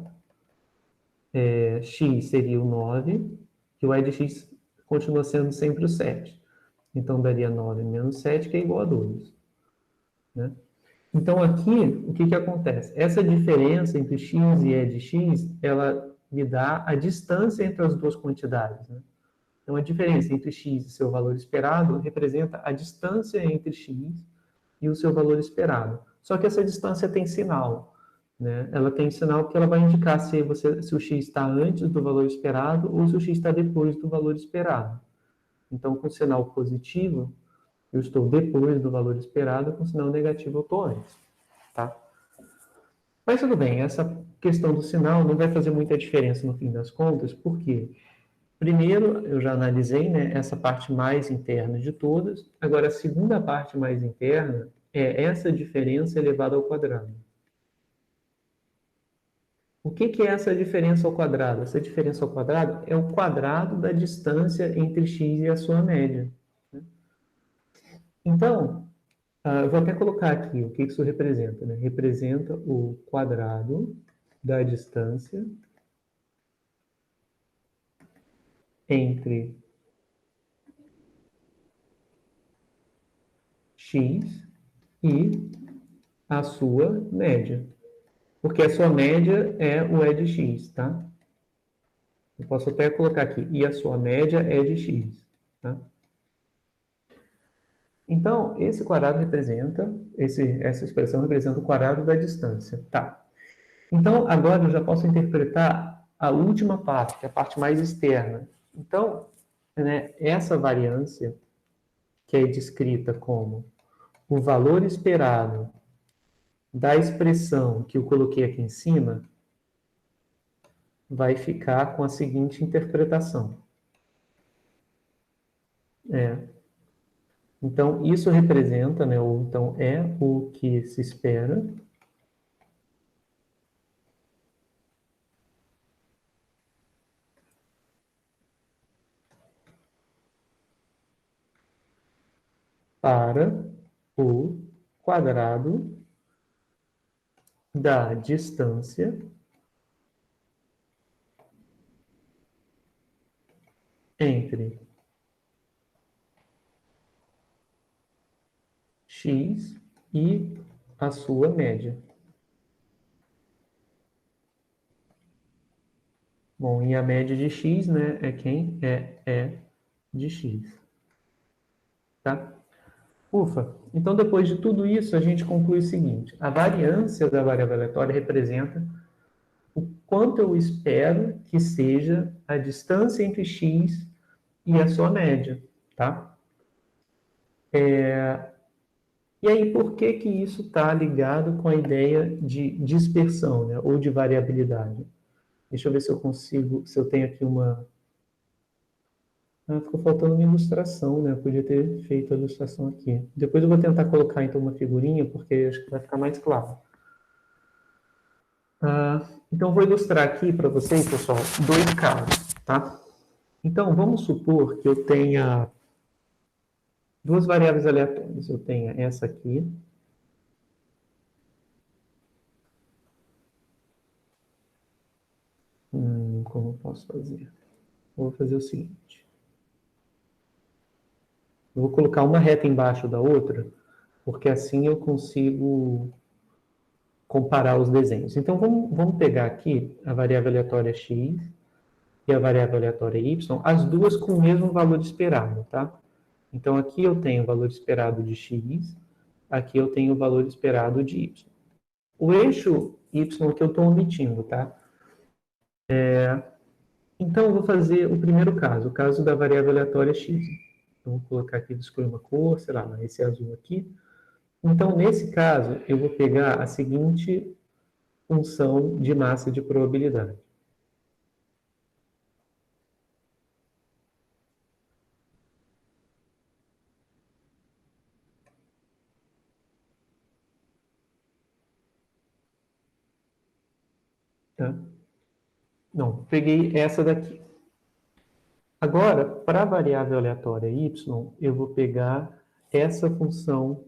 x seria o 9, que o E de x continua sendo sempre o 7. Então, daria 9 menos 7, que é igual a 2. Né? Então, aqui, o que, que acontece? Essa diferença entre x e e de x, ela me dá a distância entre as duas quantidades. Né? Então, a diferença entre x e seu valor esperado representa a distância entre x e o seu valor esperado. Só que essa distância tem sinal. Né? Ela tem sinal porque ela vai indicar se o x está antes do valor esperado ou se o x está depois do valor esperado. Então, com sinal positivo, eu estou depois do valor esperado, com sinal negativo, eu estou antes. Tá? Mas tudo bem, essa questão do sinal não vai fazer muita diferença no fim das contas, porque, primeiro, eu já analisei, né, essa parte mais interna de todas, agora a segunda parte mais interna é essa diferença elevada ao quadrado. O que, que é essa diferença ao quadrado? Essa diferença ao quadrado é o quadrado da distância entre x e a sua média. Né? Então, eu vou até colocar aqui o que isso representa. Né? Representa o quadrado da distância entre x e a sua média. Porque a sua média é o E de x, tá? Eu posso até colocar aqui, e a sua média é de x, tá? Então, esse quadrado representa, essa expressão representa o quadrado da distância, tá? Então, agora eu já posso interpretar a última parte, que é a parte mais externa. Então, né, essa variância, que é descrita como o valor esperado da expressão que eu coloquei aqui em cima, vai ficar com a seguinte interpretação. Então, isso representa, né, ou então é o que se espera para o quadrado da distância entre x e a sua média. Bom, e a média de x, né, é quem? É de x. Tá? Ufa, então depois de tudo isso, a gente conclui o seguinte: a variância da variável aleatória representa o quanto eu espero que seja a distância entre x e a sua média, tá? E aí, por que que isso está ligado com a ideia de dispersão, né, ou de variabilidade? Deixa eu ver se eu consigo, se eu tenho aqui uma... ficou faltando uma ilustração, né? Eu podia ter feito a ilustração aqui. Depois eu vou tentar colocar, então, uma figurinha, porque acho que vai ficar mais claro. Então, eu vou ilustrar aqui para vocês, pessoal, dois casos, tá? Então, vamos supor que eu tenha duas variáveis aleatórias. Eu tenho essa aqui. Como eu posso fazer? Eu vou fazer o seguinte. Eu vou colocar uma reta embaixo da outra, porque assim eu consigo comparar os desenhos. Então, vamos pegar aqui a variável aleatória x e a variável aleatória y, as duas com o mesmo valor esperado, tá? Então, aqui eu tenho o valor esperado de x, aqui eu tenho o valor esperado de y. O eixo y que eu estou omitindo, tá? Então, eu vou fazer o primeiro caso, o caso da variável aleatória x. Então, vou colocar aqui, escolher uma cor, sei lá, esse azul aqui. Então, nesse caso, eu vou pegar a seguinte função de massa de probabilidade. Tá? Não, peguei essa daqui. Agora, para a variável aleatória y, eu vou pegar essa função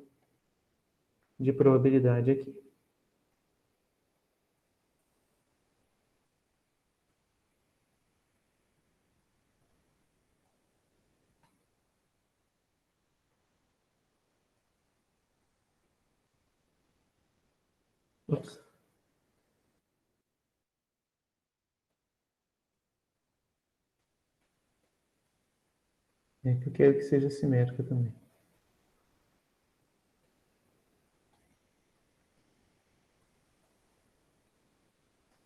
de probabilidade aqui. Ups. É que eu quero que seja simétrica também.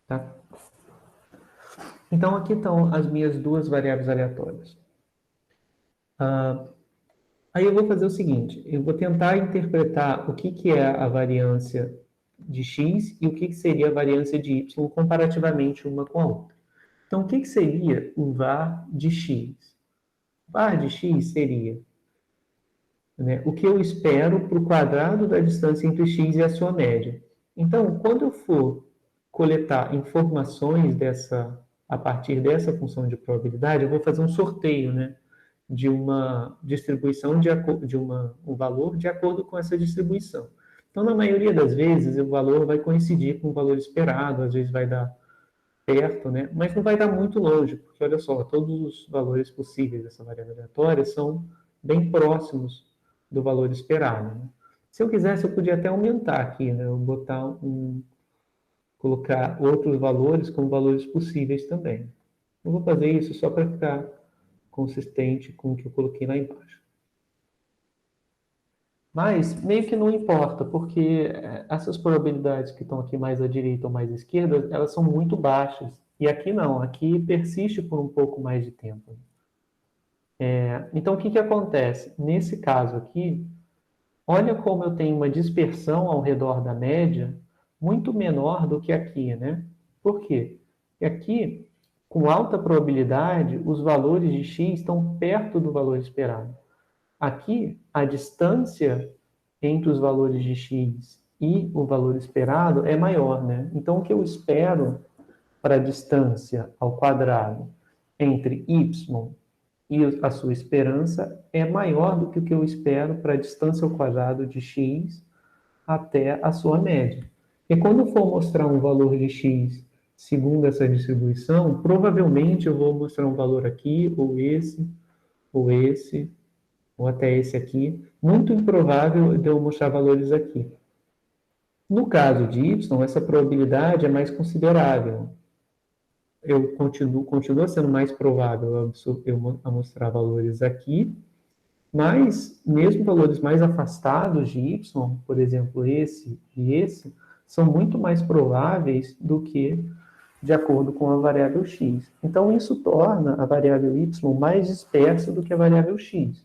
Tá? Então, aqui estão as minhas duas variáveis aleatórias. Aí eu vou fazer o seguinte, eu vou tentar interpretar o que é a variância de x e o que seria a variância de y comparativamente uma com a outra. Então, o que seria o var de x? O var de x seria, né, o que eu espero para o quadrado da distância entre x e a sua média. Então, quando eu for coletar informações a partir dessa função de probabilidade, eu vou fazer um sorteio, né, de uma distribuição de um valor de acordo com essa distribuição. Então, na maioria das vezes, o valor vai coincidir com o valor esperado, às vezes vai dar perto, né? Mas não vai dar muito longe, porque olha só, todos os valores possíveis dessa variável aleatória são bem próximos do valor esperado, né? Se eu quisesse, eu podia até aumentar aqui, né? Eu colocar outros valores como valores possíveis também. Eu vou fazer isso só para ficar consistente com o que eu coloquei lá embaixo. Mas meio que não importa, porque essas probabilidades que estão aqui mais à direita ou mais à esquerda, elas são muito baixas. E aqui não, aqui persiste por um pouco mais de tempo. Então, o que acontece? Nesse caso aqui, olha como eu tenho uma dispersão ao redor da média muito menor do que aqui, né? Por quê? Porque aqui, com alta probabilidade, os valores de x estão perto do valor esperado. Aqui, a distância entre os valores de x e o valor esperado é maior, né? Então, o que eu espero para a distância ao quadrado entre y e a sua esperança é maior do que o que eu espero para a distância ao quadrado de x até a sua média. E quando eu for mostrar um valor de x segundo essa distribuição, provavelmente eu vou mostrar um valor aqui, ou esse, ou até esse aqui. Muito improvável de eu mostrar valores aqui. No caso de y, essa probabilidade é mais considerável. Continua sendo mais provável eu mostrar valores aqui, mas mesmo valores mais afastados de y, por exemplo, esse e esse, são muito mais prováveis do que de acordo com a variável x. Então, isso torna a variável y mais dispersa do que a variável x.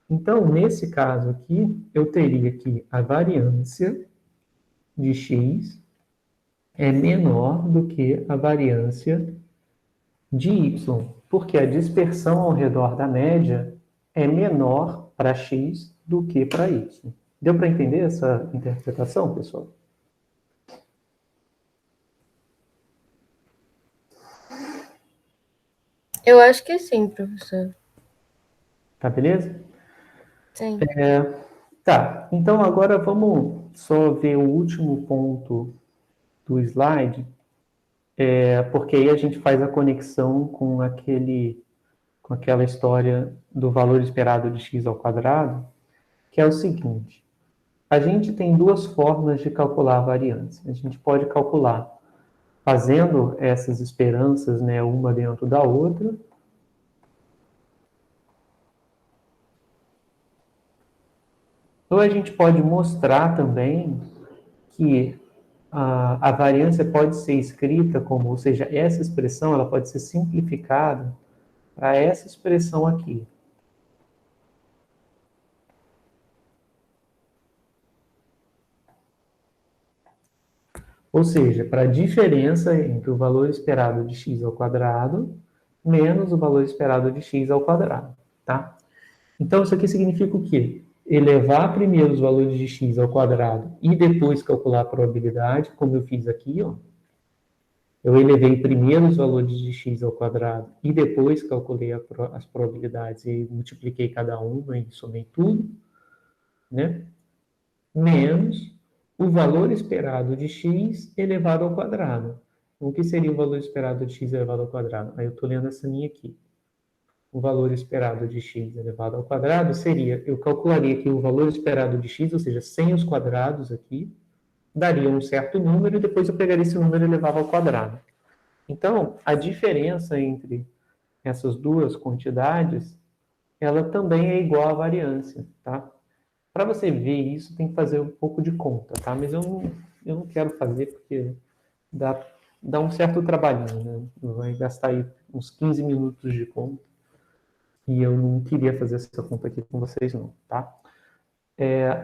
Então, nesse caso aqui, eu teria que a variância de x é menor do que a variância de y, porque a dispersão ao redor da média é menor para x do que para y. Deu para entender essa interpretação, pessoal? Eu acho que sim, professor. Tá beleza? Sim. Tá, então agora vamos só ver o último ponto do slide, porque aí a gente faz a conexão com aquela história do valor esperado de x ao quadrado, que é o seguinte: a gente tem duas formas de calcular a variância. A gente pode calcular fazendo essas esperanças, né, uma dentro da outra, ou a gente pode mostrar também que a variância pode ser escrita como, ou seja, essa expressão ela pode ser simplificada para essa expressão aqui. Ou seja, para a diferença entre o valor esperado de x ao quadrado menos o valor esperado de x ao quadrado, tá? Então, isso aqui significa o quê? Elevar primeiro os valores de x ao quadrado e depois calcular a probabilidade, como eu fiz aqui, ó. Eu elevei primeiro os valores de x ao quadrado e depois calculei as probabilidades e multipliquei cada uma e somei tudo, né? Menos o valor esperado de x elevado ao quadrado. O que seria o valor esperado de x elevado ao quadrado? Aí eu estou lendo essa linha aqui. O valor esperado de x elevado ao quadrado seria, eu calcularia aqui o valor esperado de x, ou seja, sem os quadrados aqui, daria um certo número e depois eu pegaria esse número e levava ao quadrado. Então, a diferença entre essas duas quantidades, ela também é igual à variância, tá? Para você ver isso, tem que fazer um pouco de conta, tá? Mas eu não quero fazer porque dá um certo trabalhinho, né? Vai gastar aí uns 15 minutos de conta. E eu não queria fazer essa conta aqui com vocês, não, tá?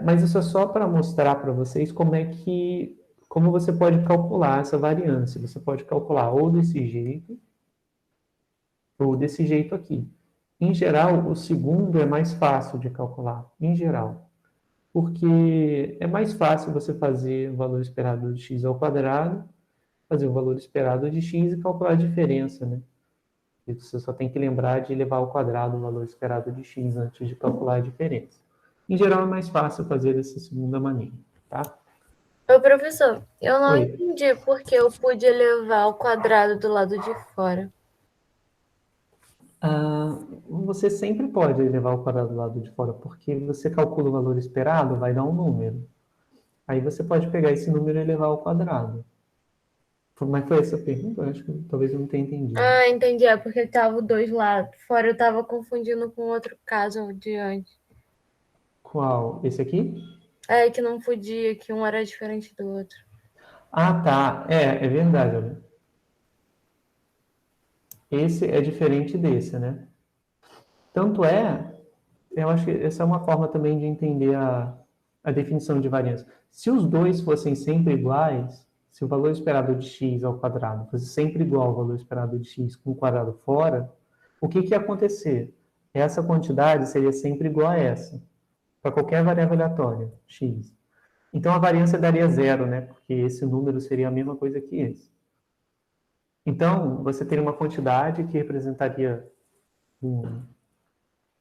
Mas isso é só para mostrar para vocês como você pode calcular essa variância. Você pode calcular ou desse jeito, ou desse jeito aqui. Em geral, o segundo é mais fácil de calcular, em geral. Porque é mais fácil você fazer o valor esperado de x ao quadrado, fazer o valor esperado de x e calcular a diferença, né? E você só tem que lembrar de levar ao quadrado o valor esperado de x antes de calcular a diferença. Em geral, é mais fácil fazer dessa segunda maneira, tá? Ô, professor, eu não Oi. entendi porque eu pude levar ao quadrado do lado de fora. Você sempre pode levar ao quadrado do lado de fora, porque você calcula o valor esperado, vai dar um número. Aí você pode pegar esse número e levar ao quadrado. Mas foi essa a pergunta? Eu acho que talvez eu não tenha entendido. Ah, entendi. É porque tava dois lá fora. Eu tava confundindo com outro caso de antes. Qual? Esse aqui? É que não podia, que um era diferente do outro. Ah, tá. É verdade. Olha. Esse é diferente desse, né? Tanto é, eu acho que essa é uma forma também de entender a definição de variância. Se os dois fossem sempre iguais, se o valor esperado de x ao quadrado fosse sempre igual ao valor esperado de x com o quadrado fora, o que ia acontecer? Essa quantidade seria sempre igual a essa, para qualquer variável aleatória, x. Então a variância daria zero, né? Porque esse número seria a mesma coisa que esse. Então, você teria uma quantidade que representaria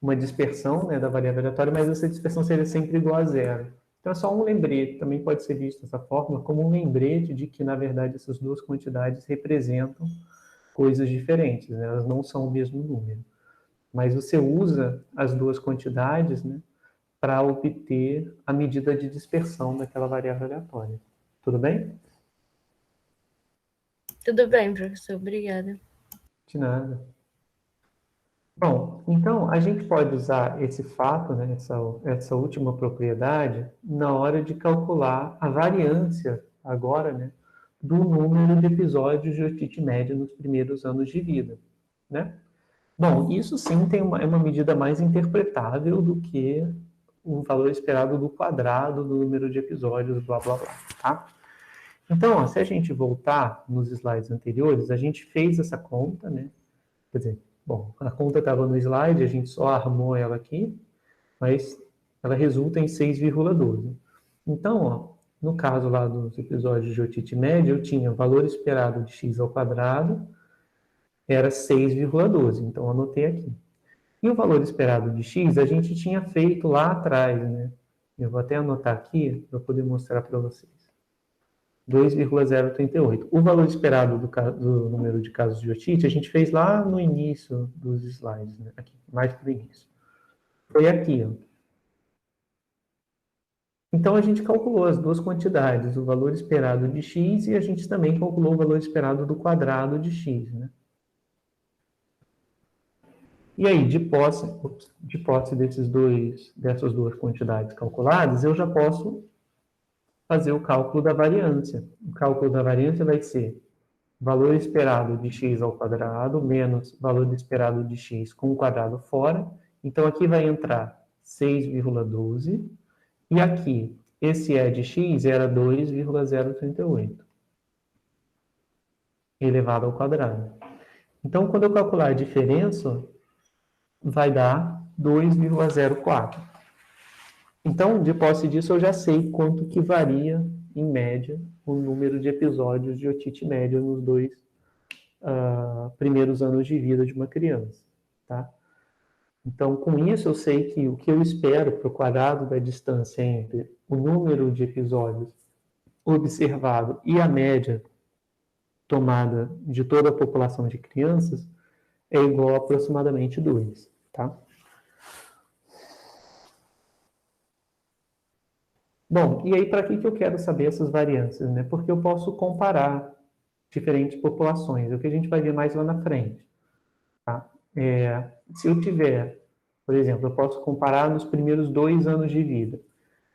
uma dispersão, né, da variável aleatória, mas essa dispersão seria sempre igual a zero. Então, é só um lembrete, também pode ser visto dessa forma, como um lembrete de que, na verdade, essas duas quantidades representam coisas diferentes, né? Elas não são o mesmo número. Mas você usa as duas quantidades, né, para obter a medida de dispersão daquela variável aleatória. Tudo bem? Tudo bem, professor. Obrigada. De nada. Bom, então a gente pode usar esse fato, né, essa última propriedade, na hora de calcular a variância, agora, né, do número de episódios de otite média nos primeiros anos de vida, né? Bom, isso sim é uma medida mais interpretável do que o valor esperado do quadrado do número de episódios, blá, blá, blá, tá? Então, ó, se a gente voltar nos slides anteriores, a gente fez essa conta, né? Quer dizer, bom, a conta estava no slide, a gente só armou ela aqui, mas ela resulta em 6,12. Então, ó, no caso lá dos episódios de otite média, eu tinha o valor esperado de x ao quadrado, era 6,12, então anotei aqui. E o valor esperado de x a gente tinha feito lá atrás, né? Eu vou até anotar aqui para poder mostrar para vocês. 2,038. O valor esperado do número de casos de otite, a gente fez lá no início dos slides, né? Aqui, mais para o início. Foi aqui, ó. Então, a gente calculou as duas quantidades, o valor esperado de x e a gente também calculou o valor esperado do quadrado de x, né? E aí, de posse dessas duas quantidades calculadas, eu já posso fazer o cálculo da variância. O cálculo da variância vai ser valor esperado de x ao quadrado menos valor esperado de x com o quadrado fora. Então, aqui vai entrar 6,12. E aqui, esse E de x era 2,038 elevado ao quadrado. Então, quando eu calcular a diferença, vai dar 2,04. Então, de posse disso, eu já sei quanto que varia, em média, o número de episódios de otite média nos dois primeiros anos de vida de uma criança, tá? Então, com isso, eu sei que o que eu espero para o quadrado da distância entre o número de episódios observado e a média tomada de toda a população de crianças é igual a aproximadamente 2, tá? Bom, e aí para que eu quero saber essas variâncias, né? Porque eu posso comparar diferentes populações, é o que a gente vai ver mais lá na frente, tá? Se eu tiver, por exemplo, eu posso comparar nos primeiros 2 anos de vida,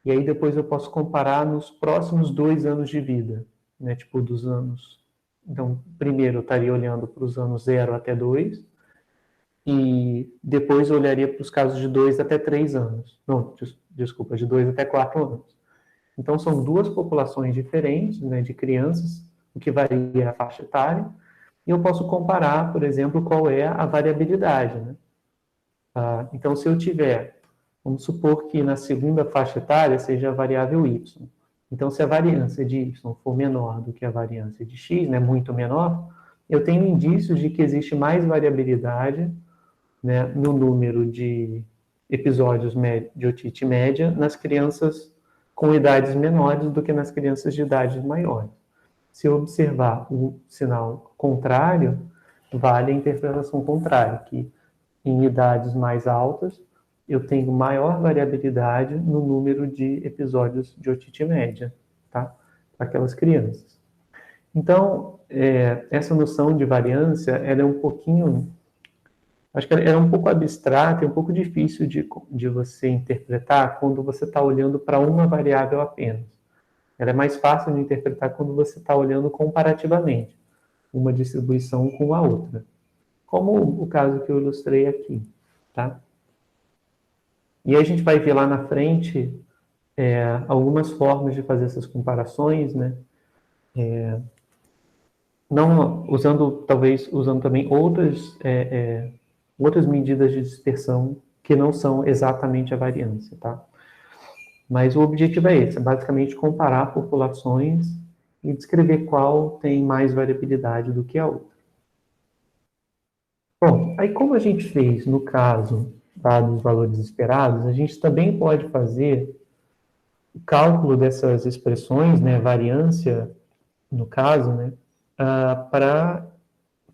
e aí depois eu posso comparar nos próximos 2 anos de vida, né? Tipo, dos anos... Então, primeiro eu estaria olhando para os anos 0 até 2, e depois eu olharia para os casos de 2 até 3 anos. Não, desculpa, de 2 até 4 anos. Então, são duas populações diferentes, né, de crianças, o que varia a faixa etária, e eu posso comparar, por exemplo, qual é a variabilidade, né? Então, se eu tiver, vamos supor que na segunda faixa etária seja a variável y. Então, se a variância de y for menor do que a variância de x, né, muito menor, eu tenho indícios de que existe mais variabilidade, né, no número de episódios de otite média nas crianças com idades menores do que nas crianças de idades maiores. Se eu observar o sinal contrário, vale a interpretação contrária, que em idades mais altas eu tenho maior variabilidade no número de episódios de otite média, tá? Para aquelas crianças. Então, essa noção de variância, ela é um pouquinho... Acho que ela é um pouco abstrata e um pouco difícil de você interpretar quando você está olhando para uma variável apenas. Ela é mais fácil de interpretar quando você está olhando comparativamente uma distribuição com a outra. Como o caso que eu ilustrei aqui, tá? E aí a gente vai ver lá na frente algumas formas de fazer essas comparações, né? Não usando, talvez, usando também outras medidas de dispersão que não são exatamente a variância, tá? Mas o objetivo é esse, é basicamente comparar populações e descrever qual tem mais variabilidade do que a outra. Bom, aí como a gente fez no caso dos valores esperados, a gente também pode fazer o cálculo dessas expressões, né, variância, no caso, né, para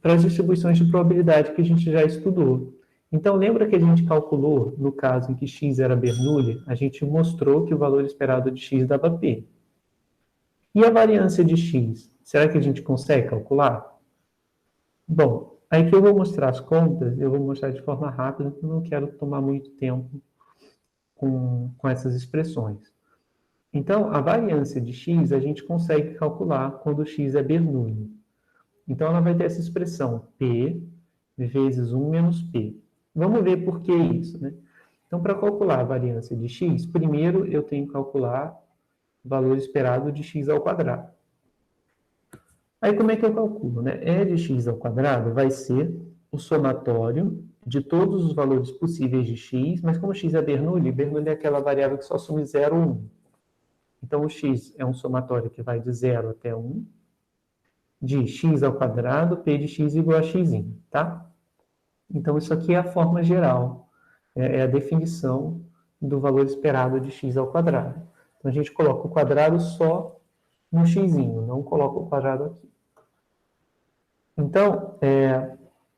as distribuições de probabilidade que a gente já estudou. Então, lembra que a gente calculou, no caso em que x era Bernoulli, a gente mostrou que o valor esperado de x dava p. E a variância de x, será que a gente consegue calcular? Bom, aí que eu vou mostrar as contas, eu vou mostrar de forma rápida, porque eu não quero tomar muito tempo com essas expressões. Então, a variância de x a gente consegue calcular quando x é Bernoulli. Então, ela vai ter essa expressão, P vezes 1 menos P. Vamos ver por que isso, né? Então, para calcular a variância de x, primeiro eu tenho que calcular o valor esperado de x ao quadrado. Aí, como é que eu calculo, né? E de x ao quadrado vai ser o somatório de todos os valores possíveis de x, mas como x é Bernoulli, Bernoulli é aquela variável que só some 0 ou 1. Então, o x é um somatório que vai de 0 até 1, de x ao quadrado, p de x igual a x, tá? Então, isso aqui é a forma geral, é a definição do valor esperado de x ao quadrado. Então, a gente coloca o quadrado só no x, não coloca o quadrado aqui. Então,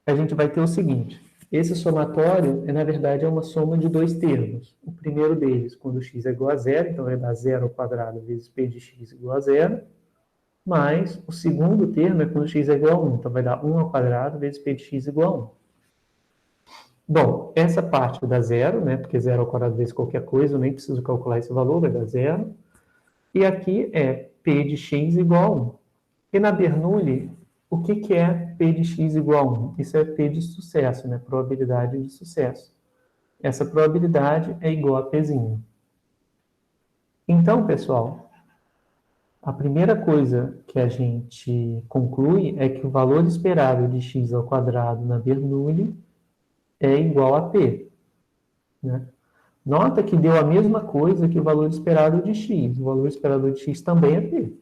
a gente vai ter o seguinte, esse somatório, na verdade, é uma soma de dois termos. O primeiro deles, quando x é igual a 0, então vai dar 0 ao quadrado vezes p de x igual a 0, mas o segundo termo é quando x é igual a 1, então vai dar 1 ao quadrado vezes p de x igual a 1. Bom, essa parte dá 0, né? Porque 0 ao quadrado vezes qualquer coisa, eu nem preciso calcular esse valor, vai dar 0. E aqui é p de x igual a 1. E na Bernoulli, o que é p de x igual a 1? Isso é p de sucesso, né? Probabilidade de sucesso. Essa probabilidade é igual a pzinho. Então, pessoal, a primeira coisa que a gente conclui é que o valor esperado de x ao quadrado na Bernoulli é igual a p, né? Nota que deu a mesma coisa que o valor esperado de x. O valor esperado de x também é p.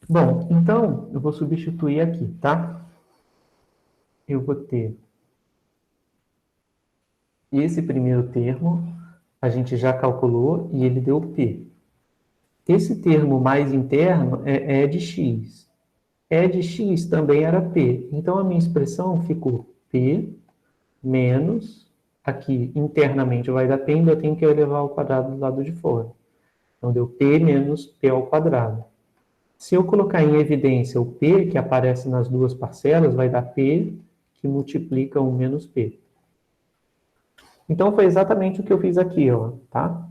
Bom, então, eu vou substituir aqui, tá? Eu vou ter esse primeiro termo, a gente já calculou, e ele deu p. Esse termo mais interno é E de x. E de x também era p. Então, a minha expressão ficou p menos aqui internamente vai dar P, ainda eu tenho que elevar ao quadrado do lado de fora. Então, deu P menos P ao quadrado. Se eu colocar em evidência o P, que aparece nas duas parcelas, vai dar P que multiplica 1 menos P. Então, foi exatamente o que eu fiz aqui, ó, tá?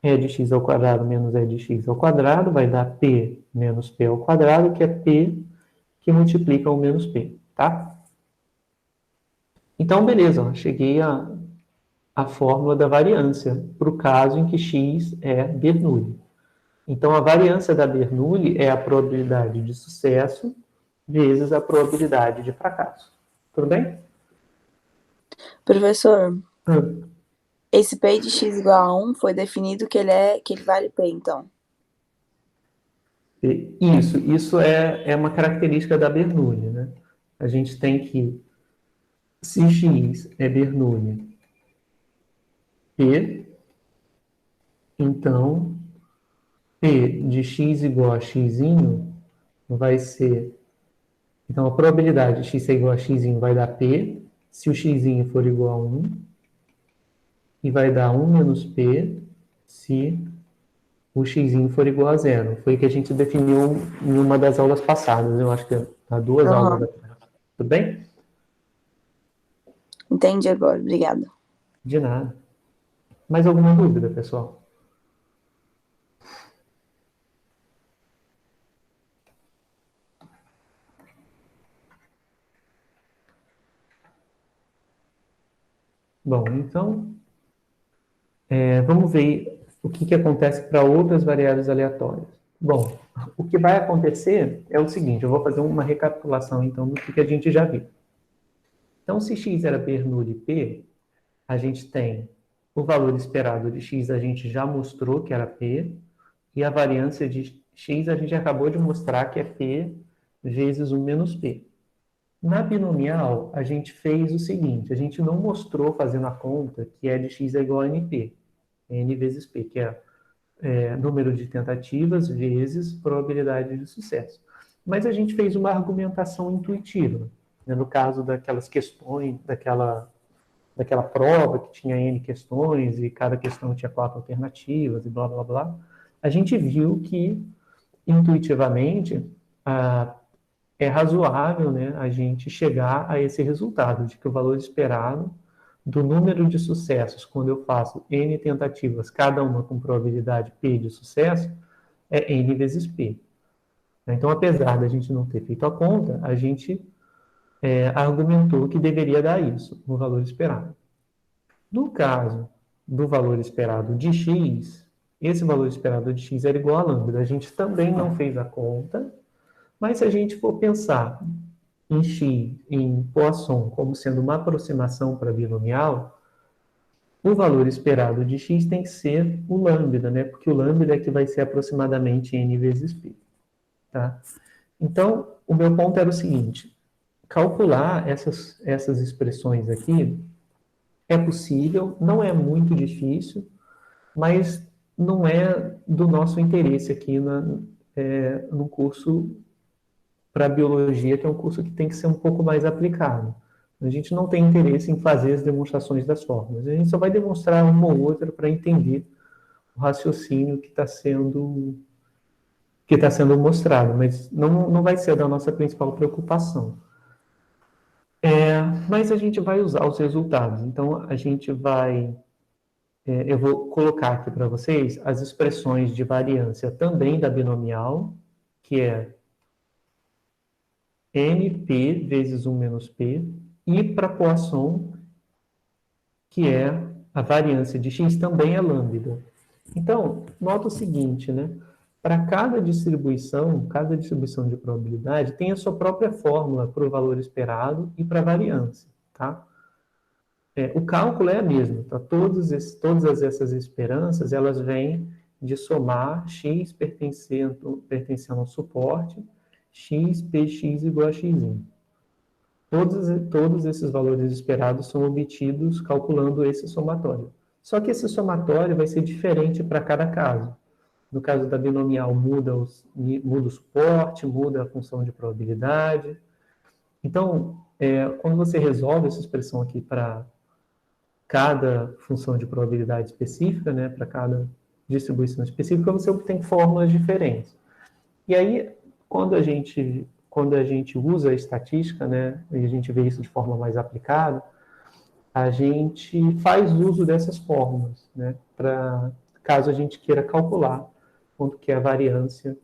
E de x ao quadrado menos e de x ao quadrado vai dar P menos P ao quadrado, que é P que multiplica 1 menos P, tá? Então, beleza, ó, cheguei a fórmula da variância para o caso em que x é Bernoulli. Então, a variância da Bernoulli é a probabilidade de sucesso vezes a probabilidade de fracasso. Tudo bem? Professor, esse P de x igual a 1 foi definido que ele vale P, então. Isso é uma característica da Bernoulli, né? A gente tem que, se x é Bernoulli P, então P de x igual a x vai ser... Então, a probabilidade de x ser igual a x vai dar P, se o x for igual a 1, e vai dar 1 menos P se o x for igual a 0. Foi o que a gente definiu em uma das aulas passadas, eu acho que há 2 aulas atrás. Tudo bem? Entendi agora, obrigada. De nada. Mais alguma dúvida, pessoal? Bom, então, vamos ver o que acontece para outras variáveis aleatórias. Bom, o que vai acontecer é o seguinte, eu vou fazer uma recapitulação, então, do que a gente já viu. Então, se x era Bernoulli P, a gente tem o valor esperado de x, a gente já mostrou que era P, e a variância de x a gente acabou de mostrar que é P vezes 1 menos P. Na binomial, a gente fez o seguinte, a gente não mostrou fazendo a conta que é de x é igual a np, n vezes p, que é número de tentativas vezes probabilidade de sucesso. Mas a gente fez uma argumentação intuitiva, né? No caso daquelas questões, daquela prova que tinha N questões e cada questão tinha 4 alternativas e blá, blá, blá, a gente viu que, intuitivamente, é razoável, né, a gente chegar a esse resultado, de que o valor esperado do número de sucessos, quando eu faço N tentativas, cada uma com probabilidade P de sucesso, é N vezes P. Então, apesar da gente não ter feito a conta, a gente argumentou que deveria dar isso, no valor esperado. No caso do valor esperado de x, esse valor esperado de x era igual a lambda. A gente também não fez a conta, mas se a gente for pensar em x, em Poisson, como sendo uma aproximação para binomial, o valor esperado de x tem que ser o lambda, né? Porque o lambda é que vai ser aproximadamente n vezes p. Tá? Então, o meu ponto era o seguinte, calcular essas expressões aqui é possível, não é muito difícil, mas não é do nosso interesse aqui no curso para biologia, que é um curso que tem que ser um pouco mais aplicado. A gente não tem interesse em fazer as demonstrações das fórmulas. A gente só vai demonstrar uma ou outra para entender o raciocínio que está sendo mostrado, mas não vai ser da nossa principal preocupação. Mas a gente vai usar os resultados. Então, a gente vai... eu vou colocar aqui para vocês as expressões de variância também da binomial, que é np vezes 1 menos p, e para Poisson, que é a variância de x, também é lambda. Então, nota o seguinte, né? Para cada distribuição de probabilidade tem a sua própria fórmula para o valor esperado e para a variância, tá? O cálculo é a mesma, tá? Todas essas esperanças, elas vêm de somar x pertencendo ao suporte, x, px igual a x. Todos esses valores esperados são obtidos calculando esse somatório. Só que esse somatório vai ser diferente para cada caso. No caso da binomial, muda o suporte, muda a função de probabilidade. Então, quando você resolve essa expressão aqui para cada função de probabilidade específica, né, para cada distribuição específica, você obtém fórmulas diferentes. E aí, quando a gente usa a estatística, né, e a gente vê isso de forma mais aplicada, a gente faz uso dessas fórmulas, né, para caso a gente queira calcular quanto que é a variância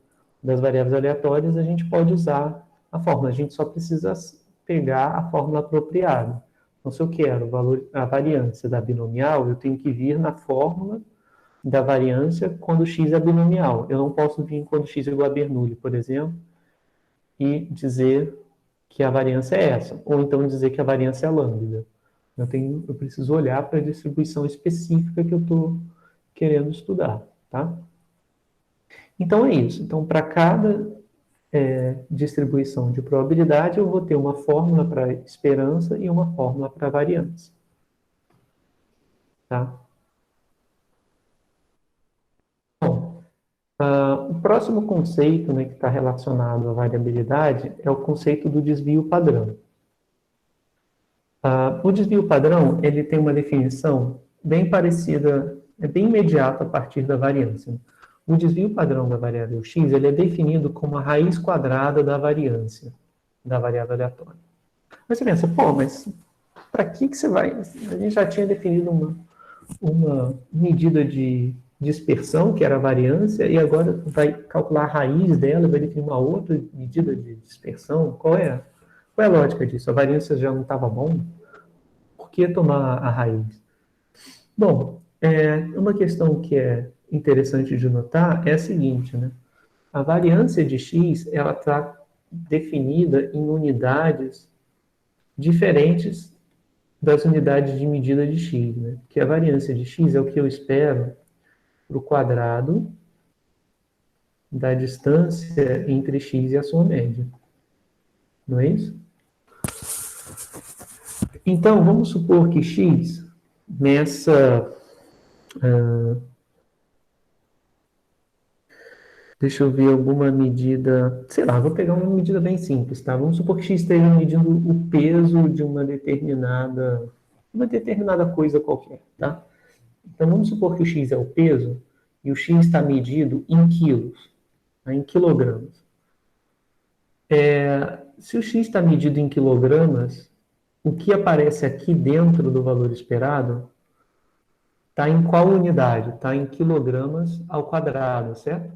das variáveis aleatórias, a gente pode usar a fórmula. A gente só precisa pegar a fórmula apropriada. Então, se eu quero a variância da binomial, eu tenho que vir na fórmula da variância quando x é binomial. Eu não posso vir quando x é igual a Bernoulli, por exemplo, e dizer que a variância é essa, ou então dizer que a variância é lambda. Eu preciso olhar para a distribuição específica que eu estou querendo estudar, tá? Então é isso. Então, para cada distribuição de probabilidade, eu vou ter uma fórmula para esperança e uma fórmula para variância. Tá? Bom, o próximo conceito, né, que está relacionado à variabilidade é o conceito do desvio padrão. O desvio padrão, ele tem uma definição bem parecida, é bem imediata a partir da variância. O desvio padrão da variável x, ele é definido como a raiz quadrada da variância da variável aleatória. Mas você pensa, pô, mas para que você vai... A gente já tinha definido uma medida de dispersão, que era a variância, e agora vai calcular a raiz dela, vai definir uma outra medida de dispersão. Qual é a lógica disso? A variância já não estava bom? Por que tomar a raiz? Bom, uma questão que é interessante de notar é a seguinte, né? A variância de x, ela está definida em unidades diferentes das unidades de medida de x, né? Que a variância de x é o que eu espero para o quadrado da distância entre x e a sua média. Não é isso? Então, vamos supor que x, nessa... deixa eu ver alguma medida... Sei lá, vou pegar uma medida bem simples, tá? Vamos supor que x esteja medindo o peso de uma determinada coisa qualquer, tá? Então, vamos supor que o x é o peso e o x está medido em quilos, tá? Em quilogramas. Se o x está medido em quilogramas, o que aparece aqui dentro do valor esperado está em qual unidade? Está em quilogramas ao quadrado, certo?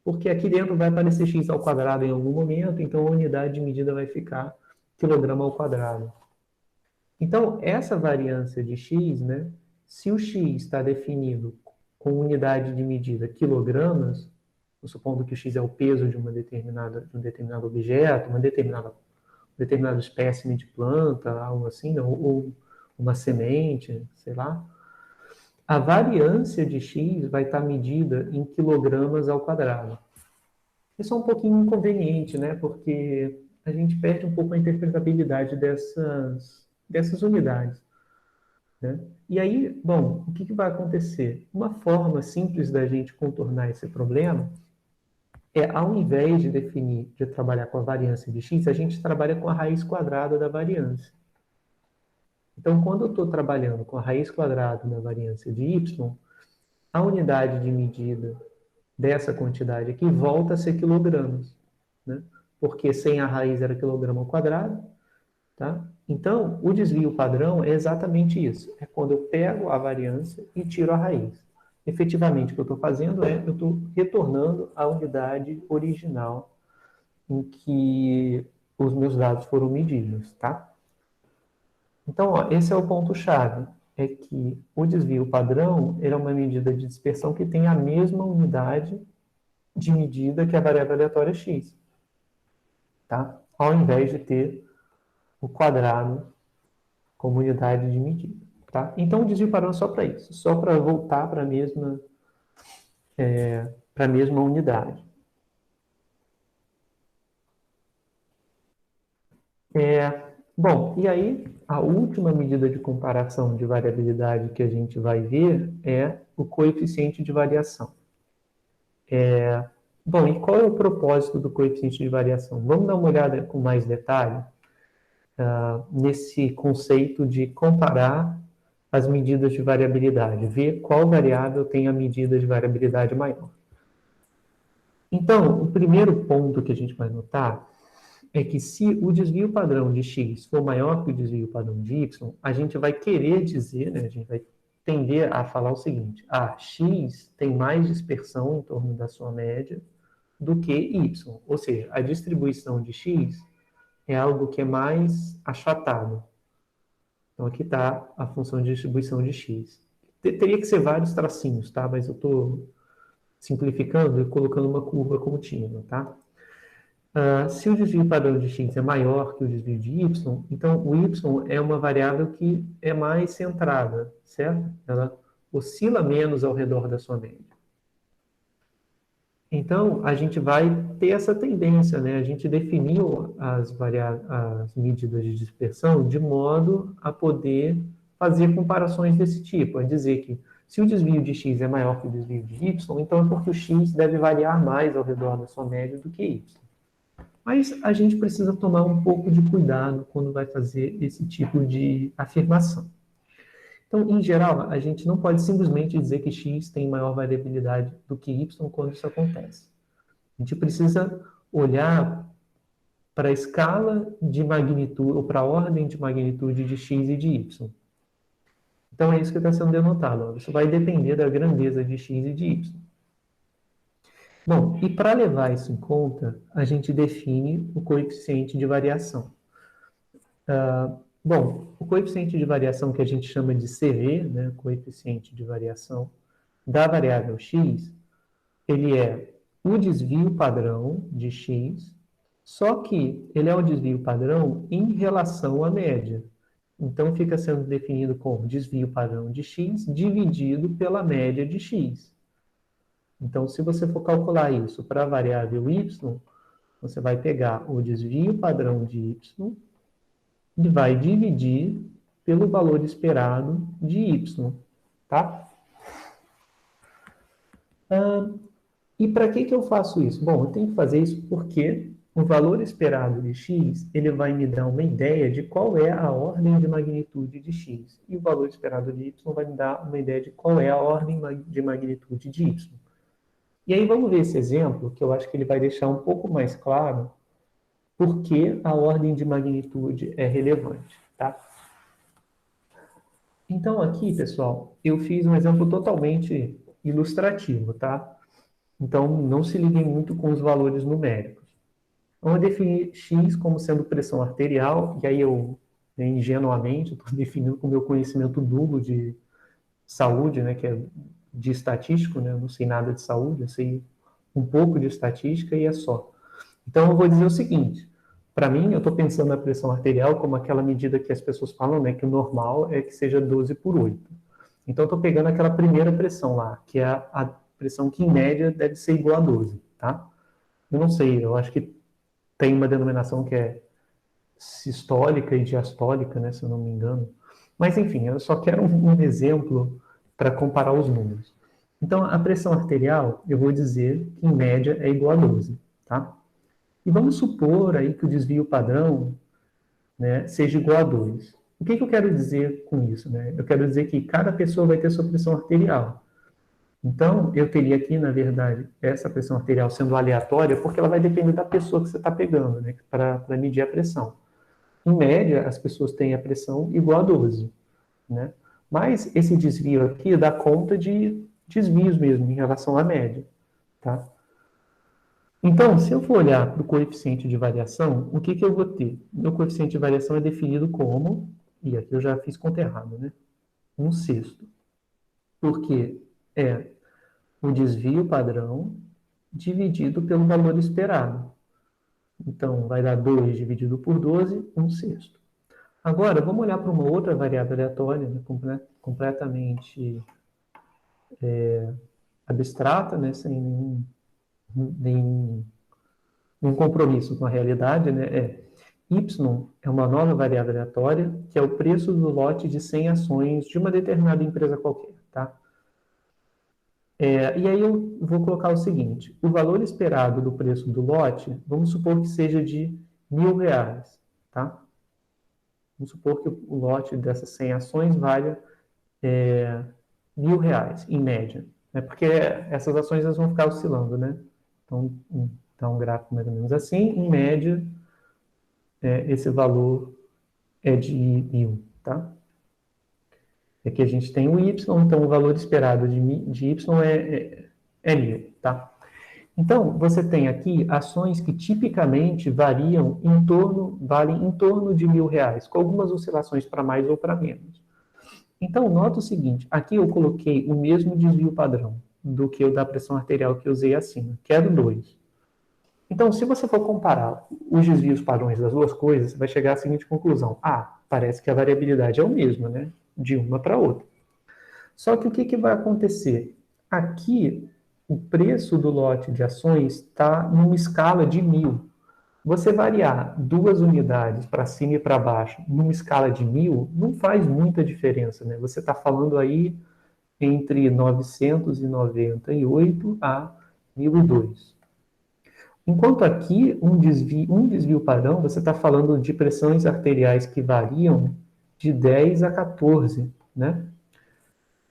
Porque aqui dentro vai aparecer x ao quadrado em algum momento, então a unidade de medida vai ficar quilograma ao quadrado. Então, essa variância de x, né, se o x está definido com unidade de medida quilogramas, supondo que o x é o peso de um determinado objeto, uma determinado espécime de planta, algo assim, ou uma semente, sei lá, a variância de x vai estar medida em quilogramas ao quadrado. Isso é um pouquinho inconveniente, né? Porque a gente perde um pouco a interpretabilidade dessas unidades, né? E aí, bom, o que vai acontecer? Uma forma simples da gente contornar esse problema é, ao invés de trabalhar com a variância de x, a gente trabalha com a raiz quadrada da variância. Então, quando eu estou trabalhando com a raiz quadrada da variância de y, a unidade de medida dessa quantidade aqui volta a ser quilogramas, né? Porque sem a raiz era quilograma ao quadrado, tá? Então, o desvio padrão é exatamente isso. É quando eu pego a variância e tiro a raiz. Efetivamente, o que eu estou fazendo é, eu estou retornando à unidade original em que os meus dados foram medidos, tá? Então, ó, esse é o ponto-chave, é que o desvio padrão é uma medida de dispersão que tem a mesma unidade de medida que a variável aleatória x, tá? Ao invés de ter o quadrado como unidade de medida, tá? Então, o desvio padrão é só para isso, só para voltar para a mesma unidade. Bom, e aí, a última medida de comparação de variabilidade que a gente vai ver é o coeficiente de variação. Bom, e qual é o propósito do coeficiente de variação? Vamos dar uma olhada com mais detalhe nesse conceito de comparar as medidas de variabilidade, ver qual variável tem a medida de variabilidade maior. Então, o primeiro ponto que a gente vai notar é que se o desvio padrão de x for maior que o desvio padrão de y, a gente vai querer dizer, né, a gente vai tender a falar o seguinte: x tem mais dispersão em torno da sua média do que y, ou seja, a distribuição de x é algo que é mais achatado. Então, aqui está a função de distribuição de x. Teria que ser vários tracinhos, tá? Mas eu estou simplificando e colocando uma curva contínua, tá? Se o desvio padrão de x é maior que o desvio de y, então o y é uma variável que é mais centrada, certo? Ela oscila menos ao redor da sua média. Então, a gente vai ter essa tendência, né? A gente definiu as medidas de dispersão de modo a poder fazer comparações desse tipo, a dizer que se o desvio de x é maior que o desvio de y, então é porque o x deve variar mais ao redor da sua média do que y. Mas a gente precisa tomar um pouco de cuidado quando vai fazer esse tipo de afirmação. Então, em geral, a gente não pode simplesmente dizer que x tem maior variabilidade do que y quando isso acontece. A gente precisa olhar para a escala de magnitude, ou para a ordem de magnitude de x e de y. Então, é isso que está sendo denotado. Isso vai depender da grandeza de x e de y. Bom, e para levar isso em conta, a gente define o coeficiente de variação. Bom, o coeficiente de variação que a gente chama de CV, né, coeficiente de variação da variável x, ele é o desvio padrão de x, só que ele é o desvio padrão em relação à média. Então, fica sendo definido como desvio padrão de x dividido pela média de x. Então, se você for calcular isso para a variável y, você vai pegar o desvio padrão de y e vai dividir pelo valor esperado de y, tá? E para que eu faço isso? Bom, eu tenho que fazer isso porque o valor esperado de x, ele vai me dar uma ideia de qual é a ordem de magnitude de x. E o valor esperado de y vai me dar uma ideia de qual é a ordem de magnitude de y. E aí vamos ver esse exemplo, que eu acho que ele vai deixar um pouco mais claro por que a ordem de magnitude é relevante, tá? Então aqui, pessoal, eu fiz um exemplo totalmente ilustrativo, tá? Então não se liguem muito com os valores numéricos. Vamos definir x como sendo pressão arterial, e aí eu, ingenuamente, estou definindo com o meu conhecimento nulo de saúde, né, que é de estatístico, né, eu não sei nada de saúde, eu sei um pouco de estatística e é só. Então, eu vou dizer o seguinte, para mim, eu estou pensando na pressão arterial como aquela medida que as pessoas falam, né, que o normal é que seja 12/8. Então, eu estou pegando aquela primeira pressão lá, que é a pressão que, em média, deve ser igual a 12, tá? Eu não sei, eu acho que tem uma denominação que é sistólica e diastólica, né, se eu não me engano. Mas, enfim, eu só quero um exemplo para comparar os números. Então, a pressão arterial, eu vou dizer que, em média, é igual a 12, tá? E vamos supor aí que o desvio padrão, né, seja igual a 2. O que eu quero dizer com isso, né? Eu quero dizer que cada pessoa vai ter sua pressão arterial. Então, eu teria aqui, na verdade, essa pressão arterial sendo aleatória, porque ela vai depender da pessoa que você está pegando, né, para medir a pressão. Em média, as pessoas têm a pressão igual a 12, né? Mas esse desvio aqui dá conta de desvios mesmo, em relação à média, tá? Então, se eu for olhar para o coeficiente de variação, o que eu vou ter? Meu coeficiente de variação é definido como, e aqui eu já fiz conta errada, né? 1/6. Porque é o desvio padrão dividido pelo valor esperado. Então, vai dar 2 dividido por 12, 1/6. Agora, vamos olhar para uma outra variável aleatória, né, completamente abstrata, né, sem nenhum compromisso com a realidade, né, Y é uma nova variável aleatória, que é o preço do lote de 100 ações de uma determinada empresa qualquer, tá? E aí eu vou colocar o seguinte, o valor esperado do preço do lote, vamos supor que seja de R$1.000, tá? Vamos supor que o lote dessas 100 ações valha R$ 1.000, em média. Né? Porque essas ações elas vão ficar oscilando, né? Então, um gráfico mais ou menos assim, em média, esse valor é de 1.000, tá? Aqui a gente tem o Y, então o valor esperado de Y é 1.000, tá? Então, você tem aqui ações que tipicamente valem em torno de R$ 1.000, com algumas oscilações para mais ou para menos. Então, nota o seguinte, aqui eu coloquei o mesmo desvio padrão do que o da pressão arterial que eu usei acima, que era o 2. Então, se você for comparar os desvios padrões das duas coisas, você vai chegar à seguinte conclusão. Parece que a variabilidade é o mesmo, né? De uma para outra. Só que o que vai acontecer? Aqui, o preço do lote de ações está numa escala de 1.000. Você variar 2 unidades para cima e para baixo numa escala de 1.000 não faz muita diferença, né? Você está falando aí entre 998 a 1.002. Enquanto aqui, um desvio padrão, você está falando de pressões arteriais que variam de 10 a 14, né?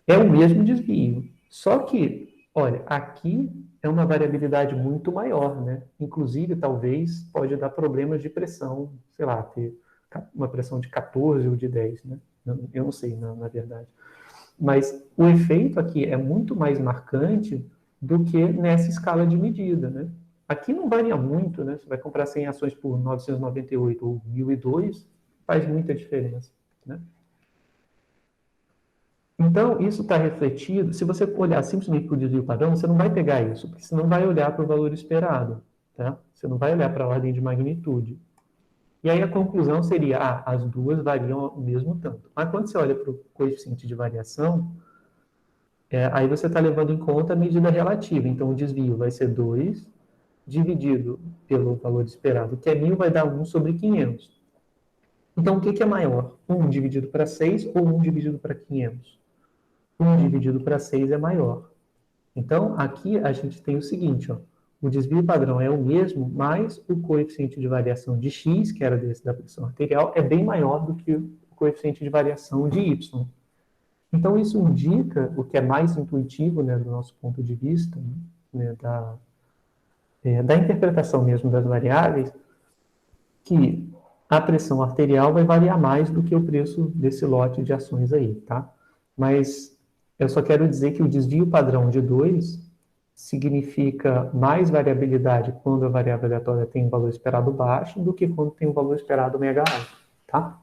É o mesmo desvio. Só que, olha, aqui é uma variabilidade muito maior, né? Inclusive, talvez, pode dar problemas de pressão, sei lá, ter uma pressão de 14 ou de 10, né? Eu não sei, na verdade. Mas o efeito aqui é muito mais marcante do que nessa escala de medida, né? Aqui não varia muito, né? Você vai comprar 100 ações por 998 ou 1.002, faz muita diferença, né? Então, isso está refletido. Se você olhar simplesmente para o desvio padrão, você não vai pegar isso, porque você não vai olhar para o valor esperado, tá? Você não vai olhar para a ordem de magnitude. E aí a conclusão seria, as duas variam o mesmo tanto. Mas quando você olha para o coeficiente de variação, aí você está levando em conta a medida relativa. Então, o desvio vai ser 2 dividido pelo valor esperado, que é 1.000, vai dar 1 sobre 500. Então, o que é maior? 1 dividido para 6 ou 1 dividido para 500? 1 dividido para 6 é maior. Então, aqui a gente tem o seguinte, ó, o desvio padrão é o mesmo, mas o coeficiente de variação de x, que era desse da pressão arterial, é bem maior do que o coeficiente de variação de y. Então, isso indica, o que é mais intuitivo, né, do nosso ponto de vista, né, da interpretação mesmo das variáveis, que a pressão arterial vai variar mais do que o preço desse lote de ações aí, tá? Mas eu só quero dizer que o desvio padrão de 2 significa mais variabilidade quando a variável aleatória tem um valor esperado baixo do que quando tem um valor esperado mega alto, tá?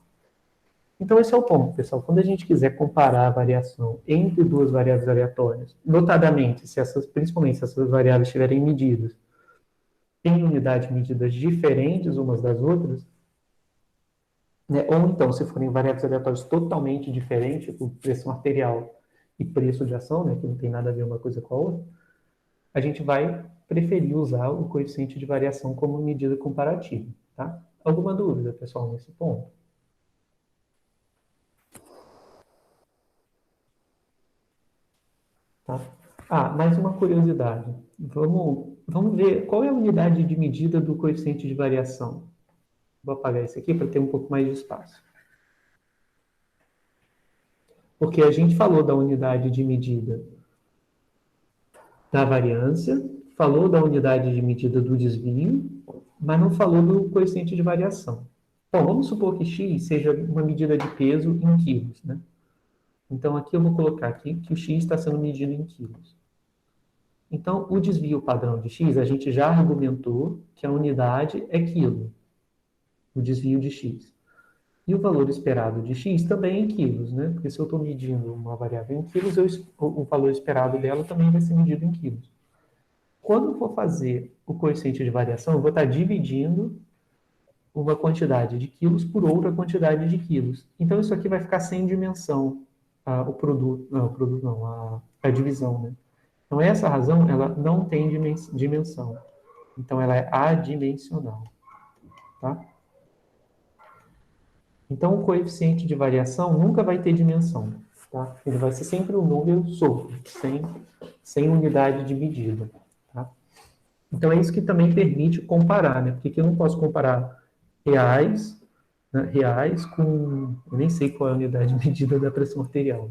Então, esse é o ponto, pessoal. Quando a gente quiser comparar a variação entre duas variáveis aleatórias, notadamente, principalmente se essas variáveis estiverem medidas em unidades medidas diferentes umas das outras, né? Ou então, se forem variáveis aleatórias totalmente diferentes, tipo pressão arterial e preço de ação, né, que não tem nada a ver uma coisa com a outra, a gente vai preferir usar o coeficiente de variação como medida comparativa, tá? Alguma dúvida, pessoal, nesse ponto? Tá? Mais uma curiosidade. Vamos ver qual é a unidade de medida do coeficiente de variação. Vou apagar esse aqui para ter um pouco mais de espaço. Porque a gente falou da unidade de medida da variância, falou da unidade de medida do desvio, mas não falou do coeficiente de variação. Bom, vamos supor que x seja uma medida de peso em quilos, né? Então, aqui eu vou colocar aqui que o x está sendo medido em quilos. Então, o desvio padrão de x, a gente já argumentou que a unidade é quilo, o desvio de x. E o valor esperado de x também é em quilos, né? Porque se eu estou medindo uma variável em quilos, o valor esperado dela também vai ser medido em quilos. Quando eu for fazer o coeficiente de variação, eu vou estar dividindo uma quantidade de quilos por outra quantidade de quilos. Então, isso aqui vai ficar sem dimensão, a divisão, né? Então, essa razão, ela não tem dimensão. Então, ela é adimensional, tá? Então, o coeficiente de variação nunca vai ter dimensão, tá? Ele vai ser sempre um número solto, sem unidade de medida, tá? Então, é isso que também permite comparar, né? Porque aqui eu não posso comparar reais, né, reais com... Eu nem sei qual é a unidade de medida da pressão arterial.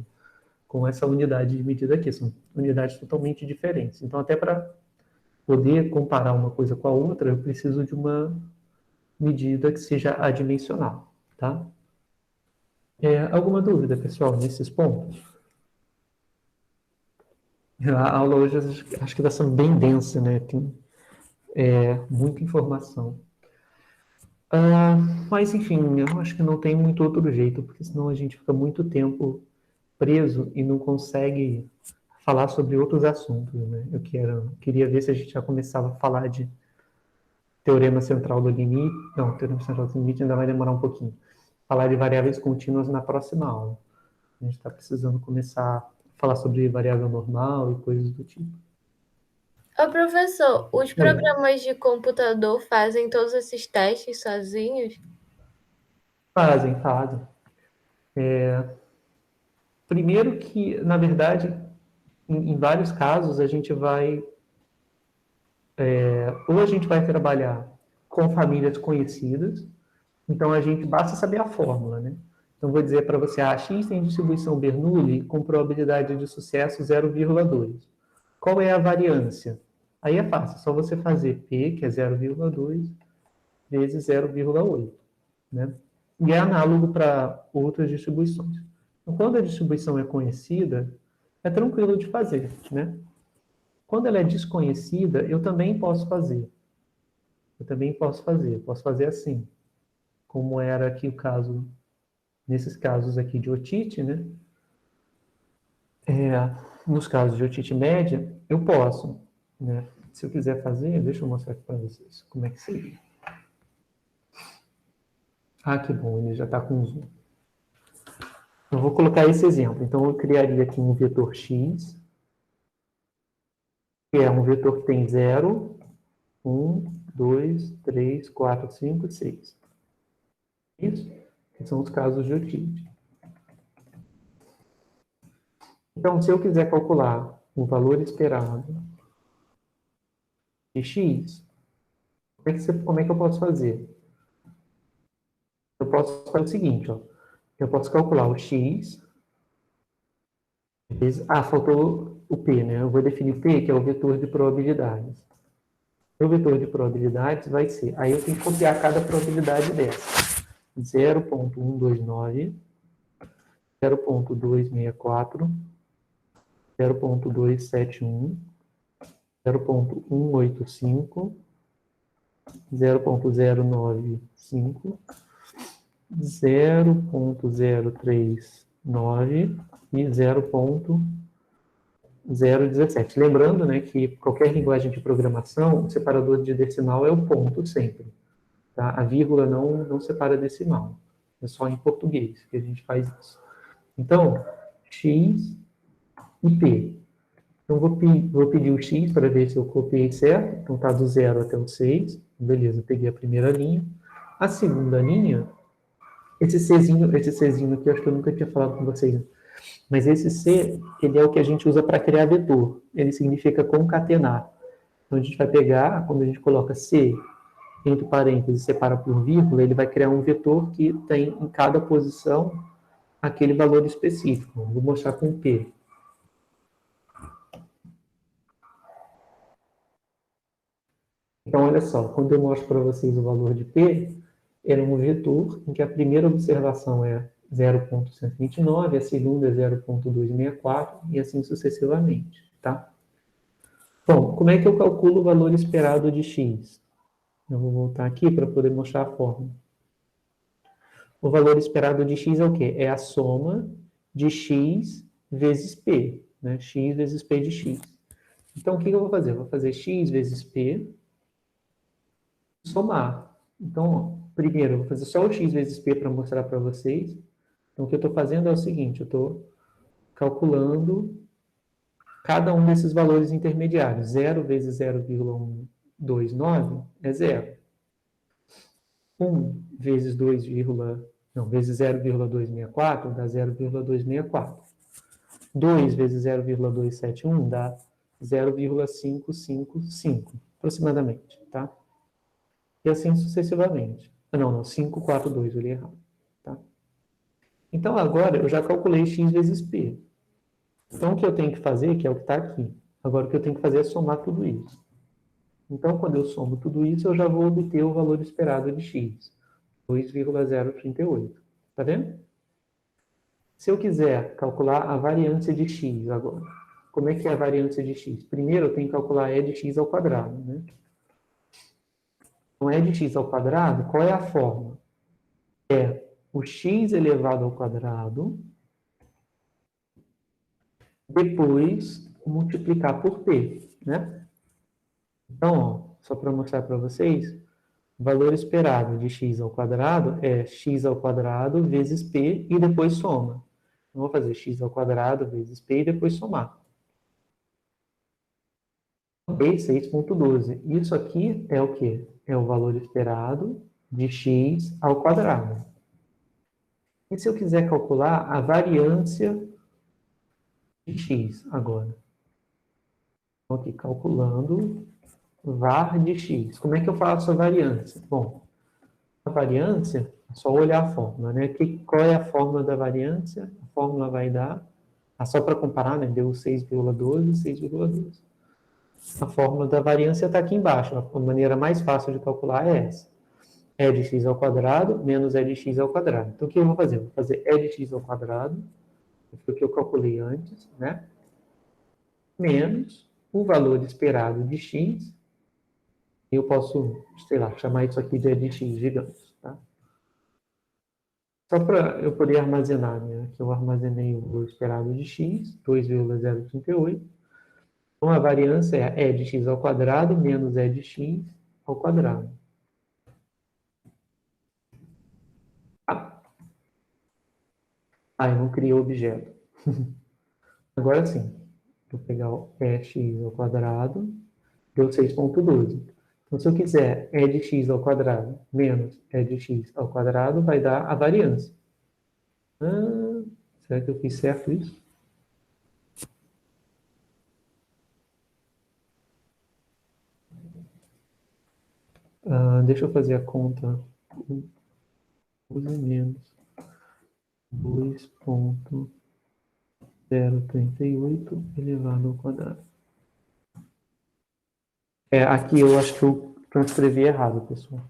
com essa unidade de medida aqui. São unidades totalmente diferentes. Então, até para poder comparar uma coisa com a outra, eu preciso de uma medida que seja adimensional, tá? Alguma dúvida, pessoal, nesses pontos? A aula hoje acho que está sendo bem densa, né? Tem muita informação. Mas, enfim, eu acho que não tem muito outro jeito, porque senão a gente fica muito tempo preso e não consegue falar sobre outros assuntos, né? Eu queria ver se a gente já começava a falar de teorema central do limite. Não, teorema central do limite ainda vai demorar um pouquinho. Falar de variáveis contínuas na próxima aula. A gente está precisando começar a falar sobre variável normal e coisas do tipo. Ô, professor, os programas de computador fazem todos esses testes sozinhos? Fazem. Primeiro que, na verdade, em vários casos, a gente vai... ou a gente vai trabalhar com famílias conhecidas, então a gente basta saber a fórmula, né? Então, vou dizer para você, X tem distribuição Bernoulli com probabilidade de sucesso 0,2. Qual é a variância? Aí é fácil, só você fazer P, que é 0,2, vezes 0,8, né? E é análogo para outras distribuições. Então, quando a distribuição é conhecida, é tranquilo de fazer, né? Quando ela é desconhecida, eu também posso fazer. Posso fazer assim, como era aqui o caso, nesses casos aqui de otite, né? Nos casos de otite média, eu posso, né? Se eu quiser fazer, deixa eu mostrar aqui para vocês como é que seria. Que bom, ele já está com zoom. Eu vou colocar esse exemplo. Então, eu criaria aqui um vetor x, que é um vetor que tem 0, 1, 2, 3, 4, 5 e 6. Isso? Que são os casos de otite. Então, se eu quiser calcular o valor esperado de x, como é que eu posso fazer? Eu posso fazer o seguinte, ó. Eu posso calcular o x vezes... faltou o p, né? Eu vou definir p, que é o vetor de probabilidades. O vetor de probabilidades vai ser... Aí eu tenho que copiar cada probabilidade dessa. 0,129, 0,264, 0,271, 0,185, 0,095, 0,039 e 0,017. Lembrando, né, que qualquer linguagem de programação, o separador de decimal é o ponto sempre. Tá? A vírgula não separa decimal. É só em português que a gente faz isso. Então, x e p. Então, vou pedir o x para ver se eu copiei certo. Então, está do 0 até o 6. Beleza, peguei a primeira linha. A segunda linha, esse Czinho aqui, eu acho que eu nunca tinha falado com vocês. Mas esse C, ele é o que a gente usa para criar vetor. Ele significa concatenar. Então, a gente vai pegar, quando a gente coloca C entre parênteses e separa por vírgula, ele vai criar um vetor que tem em cada posição aquele valor específico. Vou mostrar com P. Então, olha só, quando eu mostro para vocês o valor de P, é um vetor em que a primeira observação é 0,129, a segunda é 0,264 e assim sucessivamente, tá? Bom, como é que eu calculo o valor esperado de x? Eu vou voltar aqui para poder mostrar a fórmula. O valor esperado de x é o quê? É a soma de x vezes p, né? X vezes p de x. Então, o que eu vou fazer? Eu vou fazer x vezes p, somar. Então, primeiro, eu vou fazer só o x vezes p para mostrar para vocês. Então, o que eu estou fazendo é o seguinte, eu estou calculando cada um desses valores intermediários. 0 vezes 0,129 é 0. 1 vezes 2, vezes 0,264 dá 0,264. 2 vezes 0,271 dá 0,555, aproximadamente, tá? E assim sucessivamente. Não, 542, eu li errado. Tá? Então, agora, eu já calculei x vezes p. Então, o que eu tenho que fazer, que é o que está aqui. Agora, o que eu tenho que fazer é somar tudo isso. Então, quando eu somo tudo isso, eu já vou obter o valor esperado de x, 2,038. Tá vendo? Se eu quiser calcular a variância de x agora, como é que é a variância de x? Primeiro, eu tenho que calcular e de x ao quadrado, né? Então, e de x ao quadrado, qual é a forma? É o x elevado ao quadrado, depois multiplicar por p, né? Então, ó, só para mostrar para vocês, o valor esperado de x ao quadrado é x ao quadrado vezes p e depois soma. Eu vou fazer x ao quadrado vezes p e depois somar. Ok, 6,12. Isso aqui é o quê? É o valor esperado de x ao quadrado. E se eu quiser calcular a variância de x agora? Estou aqui calculando var de x. Como é que eu faço a variância? Bom, a variância, é só olhar a fórmula, né? Qual é a fórmula da variância? A fórmula vai dar, só para comparar, né? Deu 6,12, 6,12. A fórmula da variância está aqui embaixo. A maneira mais fácil de calcular é essa. E de x ao quadrado menos e de x ao quadrado. Então, o que eu vou fazer? Eu vou fazer e de x ao quadrado, que foi o que eu calculei antes, né? Menos o valor esperado de x. E eu posso, sei lá, chamar isso aqui de e de x, digamos, tá? Só para eu poder armazenar, né? Aqui eu armazenei o valor esperado de x, 2,038. Então, a variância é e de x ao quadrado menos e de x ao quadrado. Ah, eu não criei o objeto. Agora sim. Vou pegar o x ao quadrado, deu 6,12. Então, se eu quiser e de x ao quadrado menos e de x ao quadrado, vai dar a variância. Será que eu fiz certo isso? Deixa eu fazer a conta. Usa menos 2,038 elevado ao quadrado. Aqui eu acho que eu transcrevi errado, pessoal.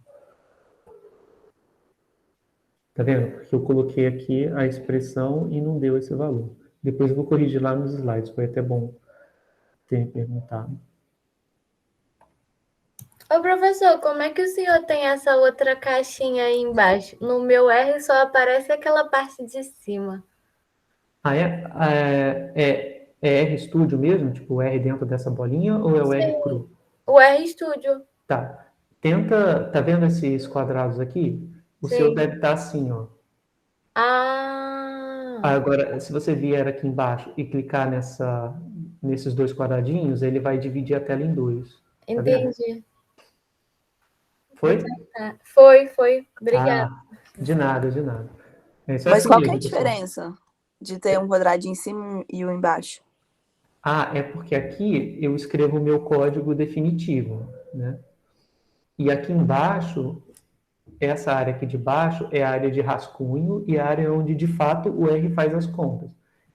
Tá vendo? Porque eu coloquei aqui a expressão e não deu esse valor. Depois eu vou corrigir lá nos slides, foi até bom ter me perguntado. Ô, professor, como é que o senhor tem essa outra caixinha aí embaixo? No meu R só aparece aquela parte de cima. É RStudio mesmo? Tipo, o R dentro dessa bolinha ou é o R Sim, cru? o RStudio. Tá. Tá vendo esses quadrados aqui? O seu Sim. deve estar assim, ó. Ah, Agora, se você vier aqui embaixo e clicar nesses dois quadradinhos, ele vai dividir a tela em dois. Tá vendo? entendi. Vou Foi? tentar. Foi. Obrigada. De nada, de nada. Isso é Mas assim qual que é a mesmo, pessoal. diferença de ter um quadradinho em cima e um embaixo? É porque aqui eu escrevo o meu código definitivo, né? E aqui embaixo, essa área aqui de baixo é a área de rascunho e a área onde de fato o R faz as contas.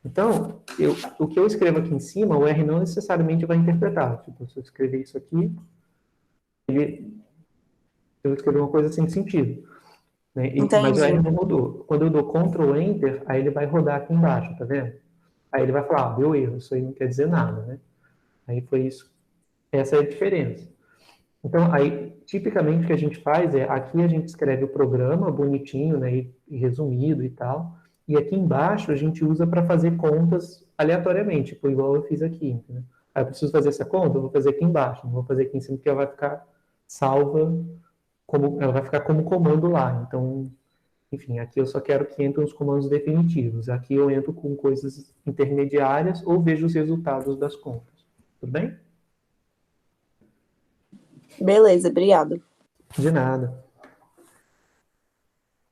Então, o que eu escrevo aqui em cima, o R não necessariamente vai interpretar. Tipo, se eu escrever isso aqui, eu escrevi uma coisa sem sentido. Né? Mas o R Entendi. não rodou. Quando eu dou Ctrl Enter, aí ele vai rodar aqui embaixo, tá vendo? Aí ele vai falar, deu erro, isso aí não quer dizer nada, né? Aí foi isso. Essa é a diferença. Então, aí, tipicamente o que a gente faz é, aqui a gente escreve o programa bonitinho, né, e resumido e tal, e aqui embaixo a gente usa para fazer contas aleatoriamente, tipo, igual eu fiz aqui, entendeu? Aí eu preciso fazer essa conta, eu vou fazer aqui embaixo, não vou fazer aqui em cima, porque ela vai ficar salva, ela vai ficar como comando lá. Então, enfim, aqui eu só quero que entre os comandos definitivos. Aqui eu entro com coisas intermediárias ou vejo os resultados das contas. Tudo bem? Beleza, obrigado. De nada.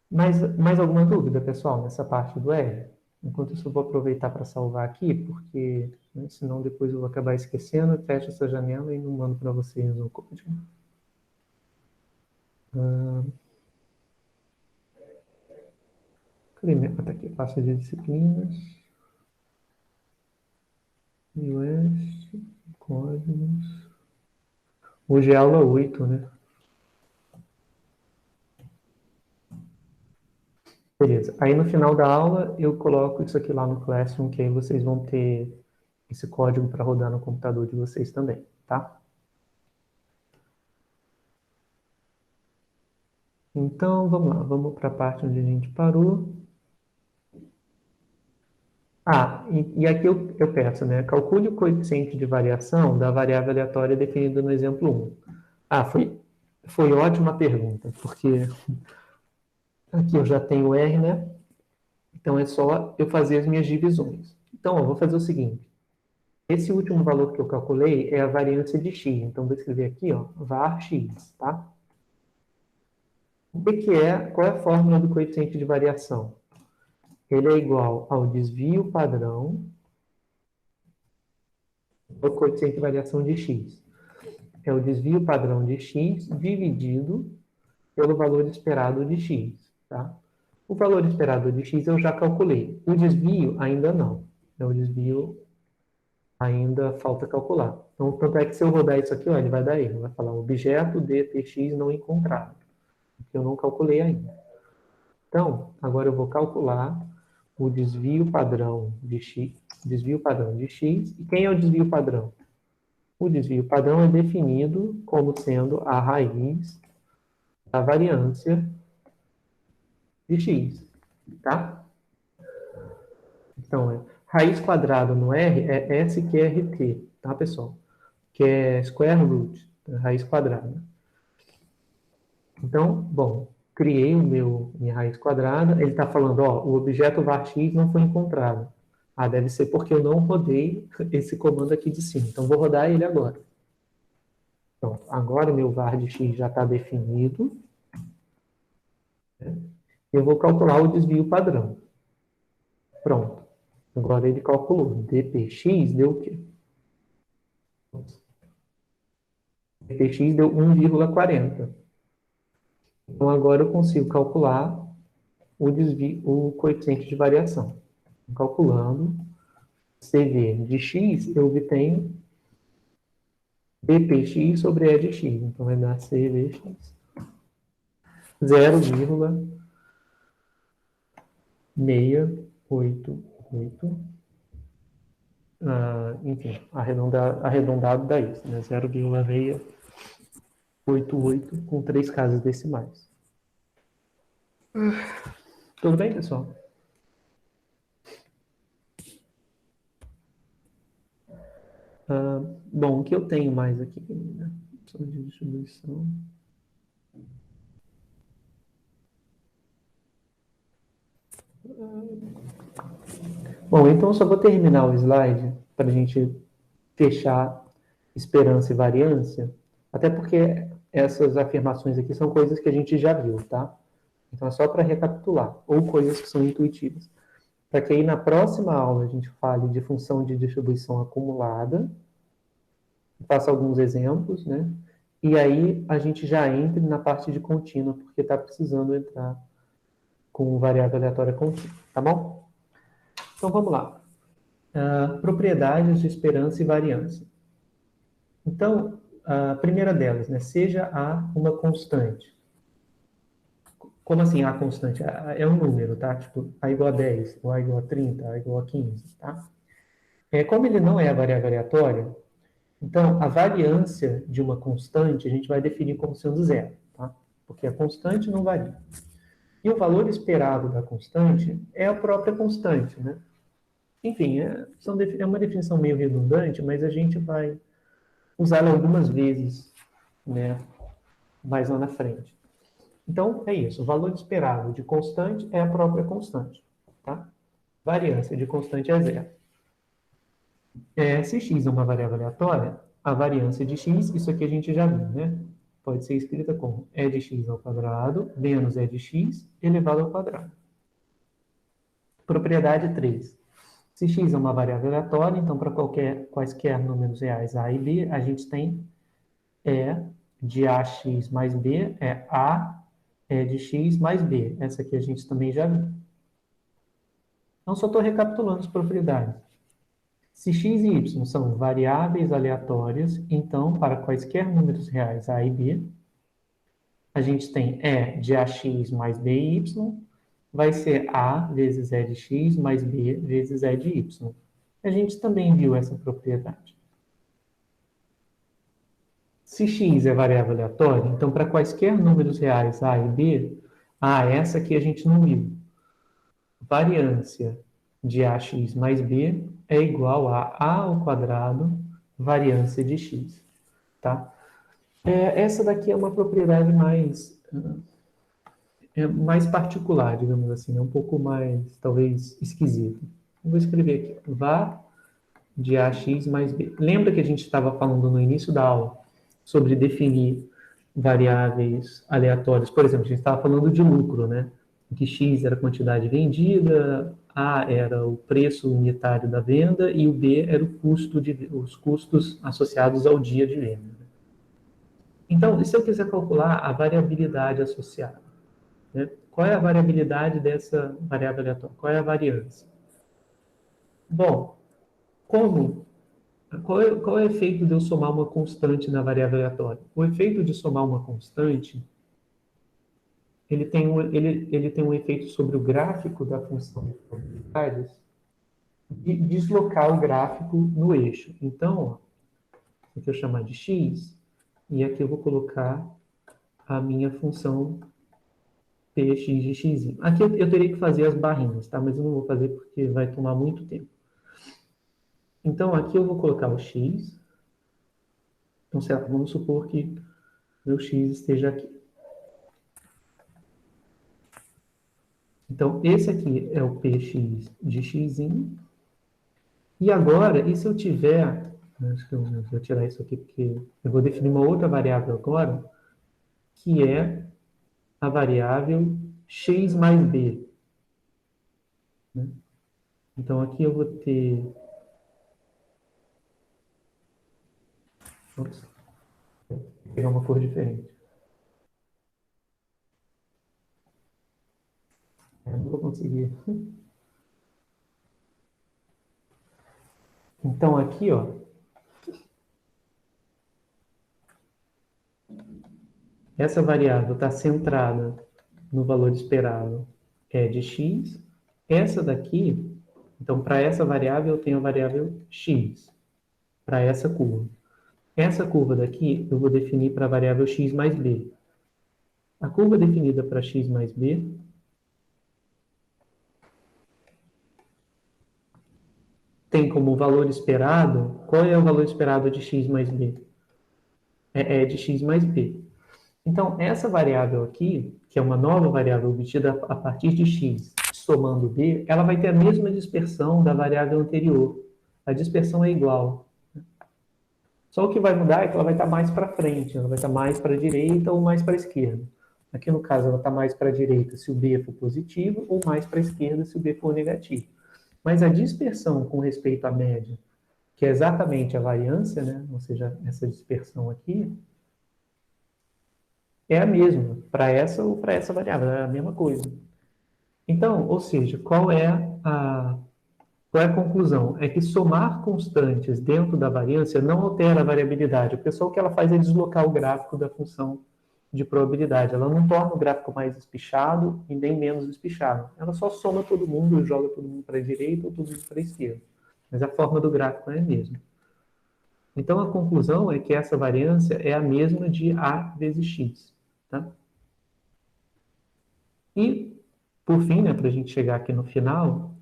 Mais alguma dúvida, pessoal, nessa parte do R? Enquanto isso, eu vou aproveitar para salvar aqui, porque né, senão depois eu vou acabar esquecendo, fecho essa janela e não mando para vocês o código. Cadê minha? Tá aqui, pasta de disciplinas. US, códigos. Hoje é aula 8, né? Beleza. Aí no final da aula eu coloco isso aqui lá no Classroom, que aí vocês vão ter esse código para rodar no computador de vocês também, tá? Então, vamos lá. Vamos para a parte onde a gente parou. E aqui eu peço, né? Calcule o coeficiente de variação da variável aleatória definida no exemplo 1. Foi ótima pergunta, porque aqui eu já tenho R, né? Então é só eu fazer as minhas divisões. Então, eu vou fazer o seguinte. Esse último valor que eu calculei é a variância de x. Então, vou escrever aqui, ó, var x, tá? Qual é a fórmula do coeficiente de variação? Ele é igual ao desvio padrão do coeficiente de variação de x. É o desvio padrão de x dividido pelo valor esperado de x, tá? O valor esperado de x eu já calculei. O desvio ainda não. O desvio ainda falta calcular. Então, tanto é que se eu rodar isso aqui, ó, ele vai dar erro. Vai falar objeto dtx não encontrado. Que eu não calculei ainda. Então, agora eu vou calcular o desvio padrão de x. Desvio padrão de x. E quem é o desvio padrão? O desvio padrão é definido como sendo a raiz da variância de x. Tá? Então, raiz quadrada no R é SQRT, tá, pessoal? Que é square root, raiz quadrada. Então, bom, criei minha raiz quadrada. Ele está falando, ó, o objeto var x não foi encontrado. Ah, deve ser porque eu não rodei esse comando aqui de cima. Então, vou rodar ele agora. Então, agora meu var de x já está definido. Né? Eu vou calcular o desvio padrão. Pronto. Agora ele calculou. dpx deu o quê? dpx deu 1,40. Então, agora eu consigo calcular o coeficiente de variação. Calculando CV de x, eu obtenho dpx sobre E de x. Então, vai dar CVx 0,688. Enfim, arredondado dá isso, né? 0,688 com 3 casas decimais. Tudo bem, pessoal? Bom, o que eu tenho mais aqui? Né? De distribuição. Bom, então eu só vou terminar o slide para a gente fechar esperança e variância, até porque essas afirmações aqui são coisas que a gente já viu, tá? Então é só para recapitular, ou coisas que são intuitivas. Para que aí na próxima aula a gente fale de função de distribuição acumulada, faça alguns exemplos, né? E aí a gente já entre na parte de contínua, porque está precisando entrar com variável aleatória contínua, tá bom? Então vamos lá. Propriedades de esperança e variância. Então, a primeira delas, né? Seja A uma constante. Como assim A constante? É um número, tá? Tipo, A igual a 10, ou A igual a 30, A igual a 15, tá? Como ele não é a variável aleatória, então a variância de uma constante a gente vai definir como sendo zero, tá? Porque a constante não varia. E o valor esperado da constante é a própria constante, né? Enfim, é uma definição meio redundante, mas a gente vai usá-la algumas vezes, né? Mais lá na frente. Então, é isso. O valor esperado de constante é a própria constante. Tá? Variância de constante é zero. Se x é uma variável aleatória, a variância de x, isso aqui a gente já viu, né? Pode ser escrita como e de x ao quadrado menos e de x elevado ao quadrado. Propriedade 3. Se x é uma variável aleatória, então para quaisquer números reais a e b, a gente tem e de ax mais b é a de x mais b. Essa aqui a gente também já viu. Então, só estou recapitulando as propriedades. Se x e y são variáveis aleatórias, então, para quaisquer números reais a e b, a gente tem E de ax mais b y, vai ser A vezes E de x mais B vezes E de y. A gente também viu essa propriedade. Se x é variável aleatória, então, para quaisquer números reais a e b, essa aqui a gente não viu. Variância de ax mais b é igual a ao quadrado variância de x. Tá? Essa daqui é uma propriedade mais particular, digamos assim, é um pouco mais, talvez, esquisita. Vou escrever aqui, var de ax mais b. Lembra que a gente estava falando no início da aula sobre definir variáveis aleatórias? Por exemplo, a gente estava falando de lucro, né? Que x era a quantidade vendida, a era o preço unitário da venda e o b era os custos associados ao dia de venda. Então, e se eu quiser calcular a variabilidade associada? Né? Qual é a variabilidade dessa variável aleatória? Qual é a variância? Bom, qual é o efeito de eu somar uma constante na variável aleatória? O efeito de somar uma constante, ele tem um efeito sobre o gráfico da função de probabilidades e deslocar o gráfico no eixo. Então, aqui eu chamar de x, e aqui eu vou colocar a minha função px de x. Aqui eu teria que fazer as barrinhas, tá? Mas eu não vou fazer porque vai tomar muito tempo. Então, aqui eu vou colocar o x. Então, sei lá, vamos supor que meu x esteja aqui. Então, esse aqui é o px de x. E agora, e se eu tiver... Acho que eu vou tirar isso aqui porque eu vou definir uma outra variável agora, que é a variável x mais b. Né? Então, aqui eu vou ter... Vou pegar uma cor diferente. Eu não vou conseguir. Então, aqui, ó, essa variável está centrada no valor esperado de x. Essa daqui, então, para essa variável, eu tenho a variável x, para essa curva. Essa curva daqui, eu vou definir para a variável x mais b. A curva definida para x mais b tem como valor esperado, qual é o valor esperado de x mais b? É de x mais b. Então, essa variável aqui, que é uma nova variável obtida a partir de x, somando b, ela vai ter a mesma dispersão da variável anterior. A dispersão é igual. Só o que vai mudar é que ela vai estar mais para frente, ela vai estar mais para a direita ou mais para a esquerda. Aqui, no caso, ela está mais para a direita se o b for positivo ou mais para a esquerda se o b for negativo. Mas a dispersão com respeito à média, que é exatamente a variância, né? Ou seja, essa dispersão aqui, é a mesma para essa ou para essa variável, é a mesma coisa. Então, ou seja, qual é a conclusão? É que somar constantes dentro da variância não altera a variabilidade. Porque só o que ela faz é deslocar o gráfico da função de probabilidade. Ela não torna o gráfico mais espichado e nem menos espichado. Ela só soma todo mundo, joga todo mundo para a direita ou todo mundo para a esquerda. Mas a forma do gráfico é a mesma. Então, a conclusão é que essa variância é a mesma de A vezes X. Tá? E, por fim, né, para a gente chegar aqui no final,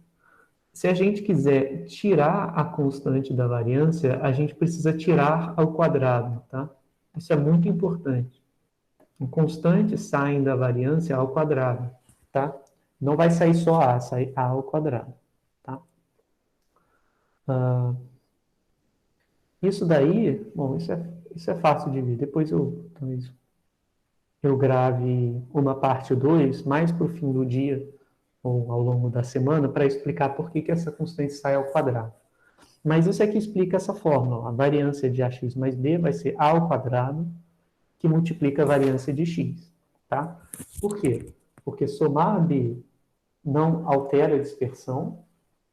se a gente quiser tirar a constante da variância, a gente precisa tirar ao quadrado. Tá? Isso é muito importante. Constantes saem da variância ao quadrado. Tá? Não vai sair só A, sai A ao quadrado. Tá? Isso daí, bom, isso é fácil de ver. Depois talvez eu grave uma parte 2 mais para o fim do dia ou ao longo da semana para explicar por que essa constante sai ao quadrado. Mas isso aqui explica essa fórmula. A variância de ax mais b vai ser a ao quadrado que multiplica a variância de x. Tá? Por quê? Porque somar b não altera a dispersão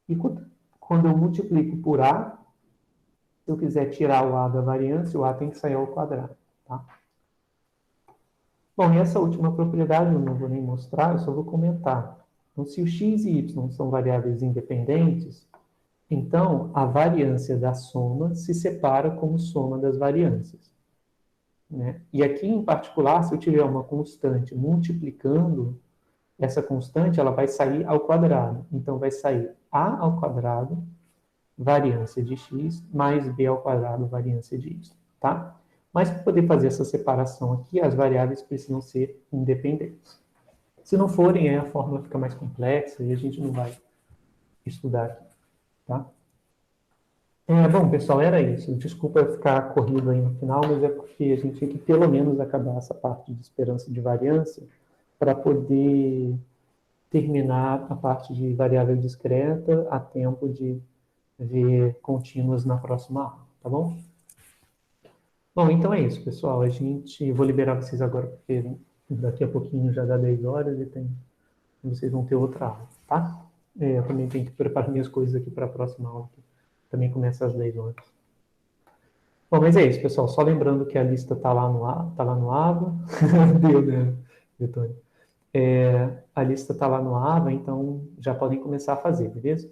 e quando eu multiplico por a, Se eu quiser tirar o A da variância, o A tem que sair ao quadrado, tá? Bom, e essa última propriedade eu não vou nem mostrar, eu só vou comentar. Então, se o x e y são variáveis independentes, então a variância da soma se separa como soma das variâncias, né? E aqui, em particular, se eu tiver uma constante multiplicando, essa constante ela vai sair ao quadrado. Então, vai sair a ao quadrado, variância de x, mais b ao quadrado, variância de y, tá? Mas para poder fazer essa separação aqui, as variáveis precisam ser independentes. Se não forem, aí a fórmula fica mais complexa e a gente não vai estudar aqui, tá? Bom, pessoal, era isso. Desculpa ficar corrido aí no final, mas é porque a gente tinha que pelo menos acabar essa parte de esperança de variância para poder terminar a parte de variável discreta a tempo de ver contínuas na próxima aula, tá bom? Bom, então é isso, pessoal. Vou liberar vocês agora, porque daqui a pouquinho já dá 10 horas e vocês vão ter outra aula, tá? Eu também tenho que preparar minhas coisas aqui para a próxima aula, que também começa às 10 horas. Bom, mas é isso, pessoal. Só lembrando que a lista está lá no Ava. Deu, né, Betônio? A lista está lá no Ava, então já podem começar a fazer, beleza?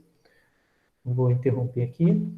Vou interromper aqui.